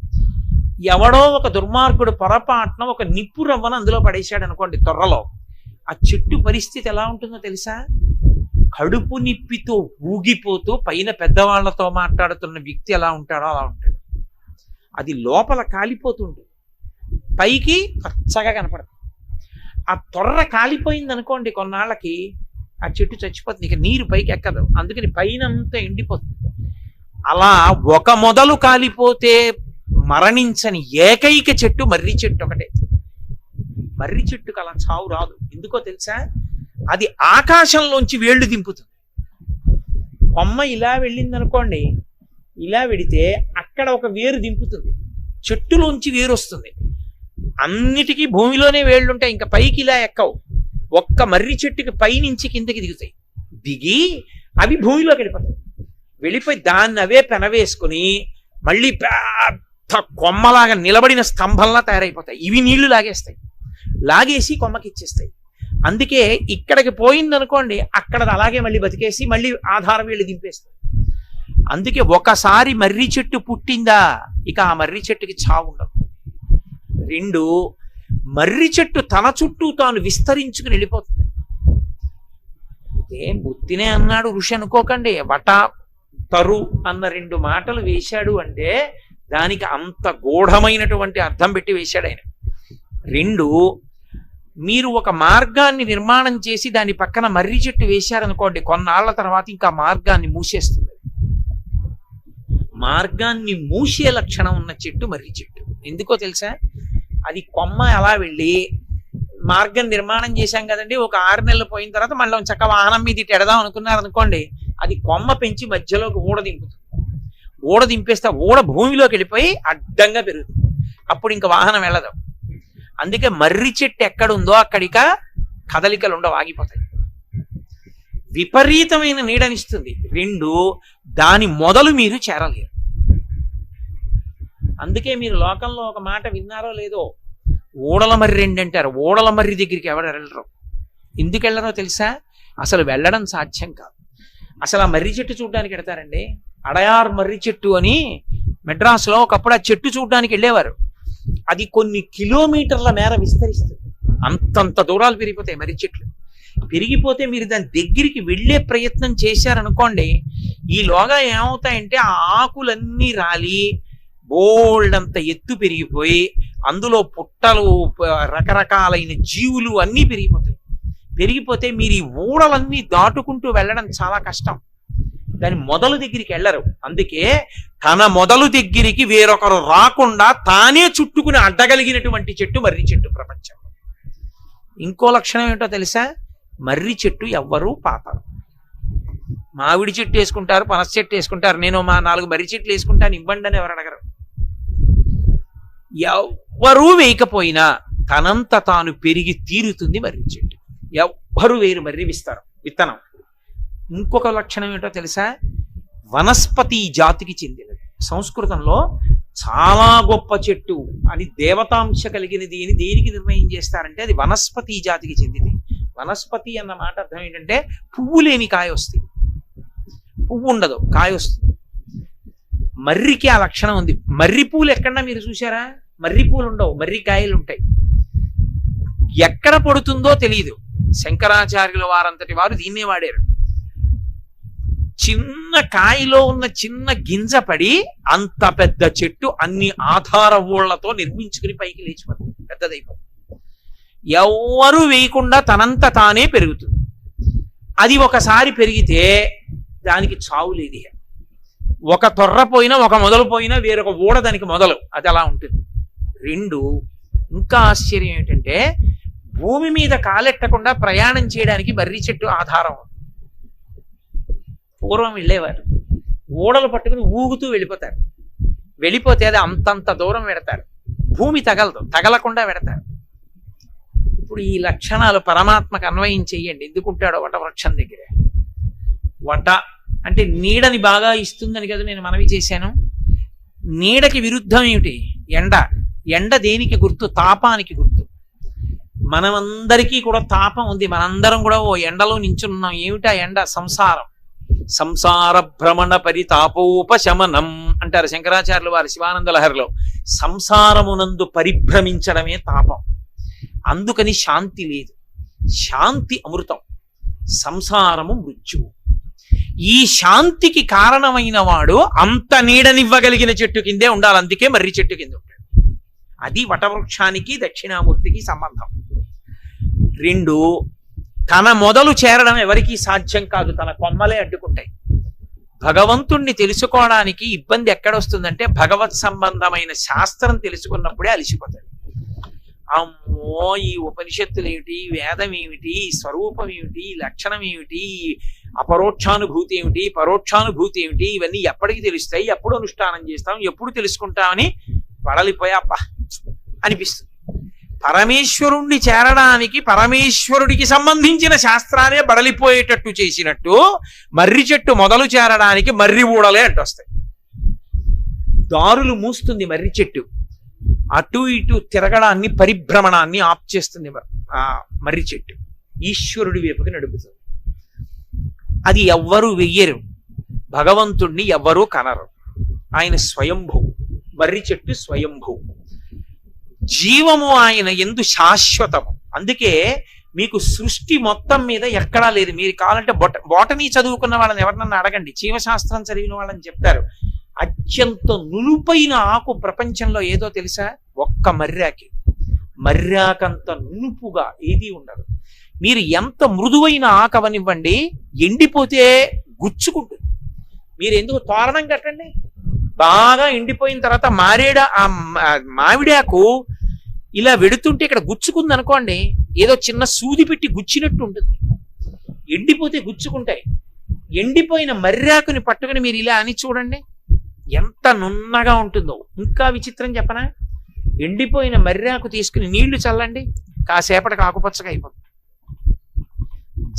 ఎవడో ఒక దుర్మార్గుడు పొరపాటున ఒక నిప్పు రవ్వను అందులో పడేశాడు అనుకోండి తొర్రలో, ఆ చెట్టు పరిస్థితి ఎలా ఉంటుందో తెలుసా? కడుపు నిప్పితో ఊగిపోతూ పైన పెద్దవాళ్లతో మాట్లాడుతున్న వ్యక్తి ఎలా ఉంటాడో అలా ఉంటాడు. అది లోపల కాలిపోతుంటుంది, పైకి పచ్చగా కనపడదు. ఆ తొర్ర కాలిపోయింది అనుకోండి కొన్నాళ్ళకి, ఆ చెట్టు చచ్చిపోతుంది, ఇక నీరు పైకి ఎక్కదు, అందుకని పైన అంతా ఎండిపోతుంది. అలా ఒక మొదలు కాలిపోతే మరణించని ఏకైక చెట్టు మర్రి చెట్టు ఒకటే. మర్రి చెట్టుకు అలా చావు రాదు. ఎందుకో తెలుసా? అది ఆకాశంలోంచి వేళ్లు దింపుతుంది. కొమ్మ ఇలా వెళ్ళింది అనుకోండి, ఇలా వెడితే అక్కడ ఒక వేరు దింపుతుంది, చెట్టులోంచి వేరు వస్తుంది. అన్నిటికీ భూమిలోనే వేళ్ళు ఉంటాయి, ఇంకా పైకి ఇలా ఎక్కవు. ఒక్క మర్రి చెట్టుకి పైనుంచి కిందకి దిగుతాయి, దిగి అవి భూమిలోకి వెళ్ళిపోతాయి. వెళ్ళిపోయి దాన్ని అవే పెనవేసుకుని మళ్ళీ పెద్ద కొమ్మలాగా నిలబడిన స్తంభంలా తయారైపోతాయి. ఇవి నీళ్లు లాగేస్తాయి, లాగేసి కొమ్మకి ఇచ్చేస్తాయి. అందుకే ఇక్కడికి పోయిందనుకోండి, అక్కడ అలాగే మళ్ళీ బతికేసి మళ్ళీ ఆధారం వీళ్ళు దింపేస్తాయి. అందుకే ఒకసారి మర్రి చెట్టు పుట్టిందా ఇక ఆ మర్రి చెట్టుకి చావు ఉండదు. రెండు, మర్రి చెట్టు తన చుట్టూ తాను విస్తరించుకుని వెళ్ళిపోతుంది. ఏం బుద్ధినే అన్నాడు ఋషి అనుకోకండి. వట తరు అన్న రెండు మాటలు వేశాడు అంటే దానికి అంత గూఢమైనటువంటి అర్థం పెట్టి వేశాడు ఆయన. రెండు, మీరు ఒక మార్గాన్ని నిర్మాణం చేసి దాని పక్కన మర్రి చెట్టు వేశారనుకోండి, కొన్నాళ్ల తర్వాత ఇంకా మార్గాన్ని మూసేస్తుంది. మార్గాన్ని మూసే లక్షణం ఉన్న చెట్టు మర్రి చెట్టు. ఎందుకో తెలుసా? అది కొమ్మ అలా వెళ్ళి మార్గం నిర్మాణం చేశాం కదండి, ఒక 6 నెలలు పోయిన తర్వాత మళ్ళీ చక్క వాహనం మీద ఇటు ఎడదాం అనుకున్నారు అనుకోండి, అది కొమ్మ పెంచి మధ్యలోకి ఊడ దింపుతుంది. ఊడ దింపేస్తే ఊడ భూమిలోకి వెళ్ళిపోయి అడ్డంగా పెరుగుతుంది. అప్పుడు ఇంకా వాహనం వెళ్ళదు. అందుకే మర్రి చెట్టు ఎక్కడుందో అక్కడిక కదలికలు ఉండవు, ఆగిపోతాయి. విపరీతమైన నీడనిస్తుంది. రెండు, దాని మొదలు మీరు చేరలేరు. అందుకే మీరు లోకంలో ఒక మాట విన్నారో లేదో, ఊడల మర్రి అంటారు. ఊడల మర్రి దగ్గరికి ఎవరు వెళ్ళరు. ఎందుకు వెళ్ళరో తెలుసా? అసలు వెళ్ళడం సాధ్యం కాదు. అసలు ఆ మర్రి చెట్టు చూడడానికి వెడతారండి. అడయార్ మర్రి చెట్టు అని మెడ్రాస్లో ఒకప్పుడు ఆ చెట్టు చూడడానికి వెళ్ళేవారు. అది కొన్ని కిలోమీటర్ల మేర విస్తరిస్తుంది. అంతంత దూరాలు పెరిగిపోతాయి మర్రి చెట్లు. పెరిగిపోతే మీరు దాని దగ్గరికి వెళ్ళే ప్రయత్నం చేశారనుకోండి, ఈలోగా ఏమవుతాయంటే ఆ ఆకులన్నీ రాలి బోల్డ్ అంత ఎత్తు పెరిగిపోయి అందులో పుట్టలు, రకరకాలైన జీవులు అన్నీ పెరిగిపోతాయి. పెరిగిపోతే మీరు ఈ ఊడలన్నీ దాటుకుంటూ వెళ్ళడం చాలా కష్టం. దాని మొదలు దగ్గరికి వెళ్ళరు. అందుకే తన మొదలు దగ్గరికి వేరొకరు రాకుండా తానే చుట్టుకుని అడ్డగలిగినటువంటి చెట్టు మర్రి చెట్టు ప్రపంచంలో. ఇంకో లక్షణం ఏంటో తెలుసా? మర్రి చెట్టు ఎవ్వరూ పాతరు. మామిడి చెట్టు వేసుకుంటారు, పనస చెట్టు వేసుకుంటారు, నేను మా 4 మర్రి చెట్లు వేసుకుంటాను ఇవ్వండి అని ఎవరు అడగరు. ఎవ్వరూ వేయకపోయినా తనంత తాను పెరిగి తీరుతుంది మర్రి చెట్టు. ఎవ్వరు వేరు మర్రి విత్తనం. ఇంకొక లక్షణం ఏంటో తెలుసా? వనస్పతి జాతికి చెందినది. సంస్కృతంలో చాలా గొప్ప చెట్టు అని దేవతాంశ కలిగినది అని దేనికి నిర్ణయం చేస్తారంటే అది వనస్పతి జాతికి చెందింది. వనస్పతి అన్న మాట అర్థం ఏంటంటే పువ్వు లేని కాయ వస్తుంది, పువ్వు ఉండదు, కాయ వస్తుంది. మర్రికి ఆ లక్షణం ఉంది. మర్రి పూలు ఎక్కడన్నా మీరు చూసారా? మర్రి పూలు ఉండవు, మర్రి కాయలు ఉంటాయి. ఎక్కడ పడుతుందో తెలియదు. శంకరాచార్యుల వారంతటి వారు దీన్నే వాడారు. చిన్న కాయలో ఉన్న చిన్న గింజ పడి అంత పెద్ద చెట్టు అన్ని ఆధార ఊళ్లతో నిర్మించుకుని పైకి లేచిపోతుంది, పెద్దదైపోతుంది. ఎవ్వరూ వేయకుండా తనంత తానే పెరుగుతుంది. అది ఒకసారి పెరిగితే దానికి చావు లేదు. ఒక తొర్ర పోయినా, ఒక మొదలు పోయినా వేరొక ఊడ దానికి మొదలు, అది అలా ఉంటుంది. రెండు, ఇంకా ఆశ్చర్యం ఏంటంటే భూమి మీద కాలెట్టకుండా ప్రయాణం చేయడానికి మర్రి చెట్టు ఆధారం. పూర్వం వెళ్ళేవారు, ఊడలు పట్టుకుని ఊగుతూ వెళ్ళిపోతారు. వెళ్ళిపోతే అది అంతంత దూరం పెడతారు, భూమి తగలదు, తగలకుండా పెడతారు. ఇప్పుడు ఈ లక్షణాలు పరమాత్మకు అన్వయం చెయ్యండి. ఎందుకుంటాడో వటవృక్షం దగ్గరే. వట అంటే నీడని బాగా ఇస్తుందని కదా నేను మనవి చేశాను. నీడకి విరుద్ధం ఏమిటి? ఎండ. ఎండ దేనికి గుర్తు? తాపానికి గుర్తు. మనమందరికీ కూడా తాపం ఉంది, మనందరం కూడా ఓ ఎండలో నించున్నాం. ఏమిటా ఎండ? సంసారం. సంసార భ్రమణ పరితాపోపశమనం అంటారు శంకరాచార్యులు వారి శివానంద లహరిలో. సంసారమునందు పరిభ్రమించడమే తాపం. అందుకని శాంతి లేదు. శాంతి అమృతం, సంసారము మృత్యువు. ఈ శాంతికి కారణమైన వాడు అంత నీడనివ్వగలిగిన చెట్టు కిందే ఉండాలి. అందుకే మర్రి చెట్టు కింద ఉంటాడు. అది వటవృక్షానికి దక్షిణామూర్తికి సంబంధం. రెండు, తన మొదలు చేరడం ఎవరికీ సాధ్యం కాదు, తన కొమ్మలే అడ్డుకుంటాయి. భగవంతుణ్ణి తెలుసుకోవడానికి ఇబ్బంది ఎక్కడొస్తుందంటే భగవత్ సంబంధమైన శాస్త్రం తెలుసుకున్నప్పుడే అలిసిపోతాడు. అమ్మో, ఈ ఉపనిషత్తులు ఏమిటి, వేదం ఏమిటి, స్వరూపం ఏమిటి, లక్షణం ఏమిటి, అపరోక్షానుభూతి ఏమిటి, పరోక్షానుభూతి ఏమిటి, ఇవన్నీ ఎప్పటికి తెలుస్తాయి, ఎప్పుడు అనుష్ఠానం చేస్తాం, ఎప్పుడు తెలుసుకుంటామని వడలిపోయా అబ్బా అనిపిస్తుంది. పరమేశ్వరుణ్ణి చేరడానికి పరమేశ్వరుడికి సంబంధించిన శాస్త్రాలే బడలిపోయేటట్టు చేసినట్టు మర్రి చెట్టు మొదలు చేరడానికి మర్రి ఊడలే అడ్డొస్తాయి. దారులు మూస్తుంది మర్రి చెట్టు, అటు ఇటు తిరగడాన్ని, పరిభ్రమణాన్ని ఆప్ చేస్తుంది ఆ మర్రి చెట్టు. ఈశ్వరుడి వైపుకి నడుపుతుంది. అది ఎవ్వరూ వెయ్యరు, భగవంతుణ్ణి ఎవ్వరూ కనరు. ఆయన స్వయంభూ, మర్రి చెట్టు స్వయంభూ. జీవము ఆయన యందు శాశ్వతము. అందుకే మీకు సృష్టి మొత్తం మీద ఎక్కడా లేదు. మీరు కావాలంటే బోటనీ చదువుకున్న వాళ్ళని ఎవరినన్నా అడగండి, జీవశాస్త్రం చదివిన వాళ్ళని చెప్తారు. అత్యంత నునుపైన ఆకు ప్రపంచంలో ఏదో తెలుసా? ఒక్క మర్రాకి. మర్రాకంత నునుపుగా ఏదీ ఉండదు. మీరు ఎంత మృదువైన ఆకవనివ్వండి, ఎండిపోతే గుచ్చుకుంటుంది. మీరు ఎందుకు తోరణం కట్టండి, బాగా ఎండిపోయిన తర్వాత మామిడాకు ఇలా వెడుతుంటే ఇక్కడ గుచ్చుకుంది అనుకోండి, ఏదో చిన్న సూది పెట్టి గుచ్చినట్టు ఉంటుంది. ఎండిపోతే గుచ్చుకుంటాయి. ఎండిపోయిన మర్రాకుని పట్టుకుని మీరు ఇలా అని చూడండి, ఎంత నున్నగా ఉంటుందో. ఇంకా విచిత్రం చెప్పనా? ఎండిపోయిన మర్రాకు తీసుకుని నీళ్లు చల్లండి, కాసేపటికి ఆకుపచ్చగా అయిపోతుంది.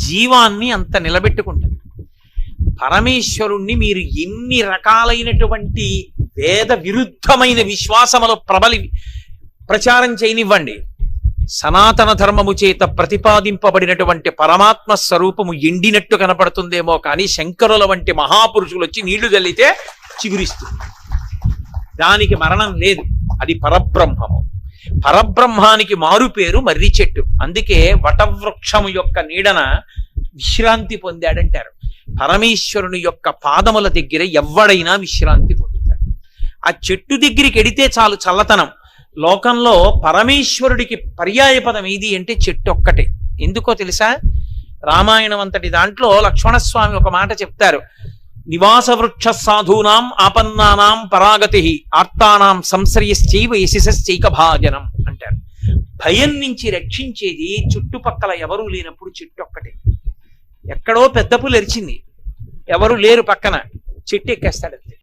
జీవాన్ని అంత నిలబెట్టుకుంటుంది. పరమేశ్వరుణ్ణి మీరు ఎన్ని రకాలైనటువంటి వేద విరుద్ధమైన విశ్వాసములు ప్రచారం చేయనివ్వండి, సనాతన ధర్మము చేత ప్రతిపాదింపబడినటువంటి పరమాత్మ స్వరూపము ఎండినట్టు కనపడుతుందేమో కానీ శంకరుల వంటి మహాపురుషులు వచ్చి నీళ్లు చల్లితే చిగురిస్తుంది. దానికి మరణం లేదు, అది పరబ్రహ్మము. పరబ్రహ్మానికి మారు పేరు మర్రి చెట్టు. అందుకే వటవృక్షము యొక్క నీడన విశ్రాంతి పొందాడంటారు. పరమేశ్వరుని యొక్క పాదముల దగ్గర ఎవడైనా విశ్రాంతి పొందుతాడు. ఆ చెట్టు దగ్గరికి ఎడితే చాలు చల్లతనం. లోకంలో పరమేశ్వరుడికి పర్యాయపదం ఏది అంటే చెట్టు ఒక్కటే. ఎందుకో తెలుసా? రామాయణం అంతటి దాంట్లో లక్ష్మణస్వామి ఒక మాట చెప్తారు, నివాస వృక్ష సాధూనాం ఆపన్నానాం పరాగతి ఆర్తానాం సంశ్రయశ్చైవ యశశ్చైక భాజనం అంటారు. భయం నుంచి రక్షించేది చుట్టుపక్కల ఎవరూ లేనప్పుడు చెట్టు ఒక్కటే. ఎక్కడో పెద్ద పులి ఎరిచింది, ఎవరు లేరు పక్కన, చెట్టు ఎక్కేస్తాడు అంతే.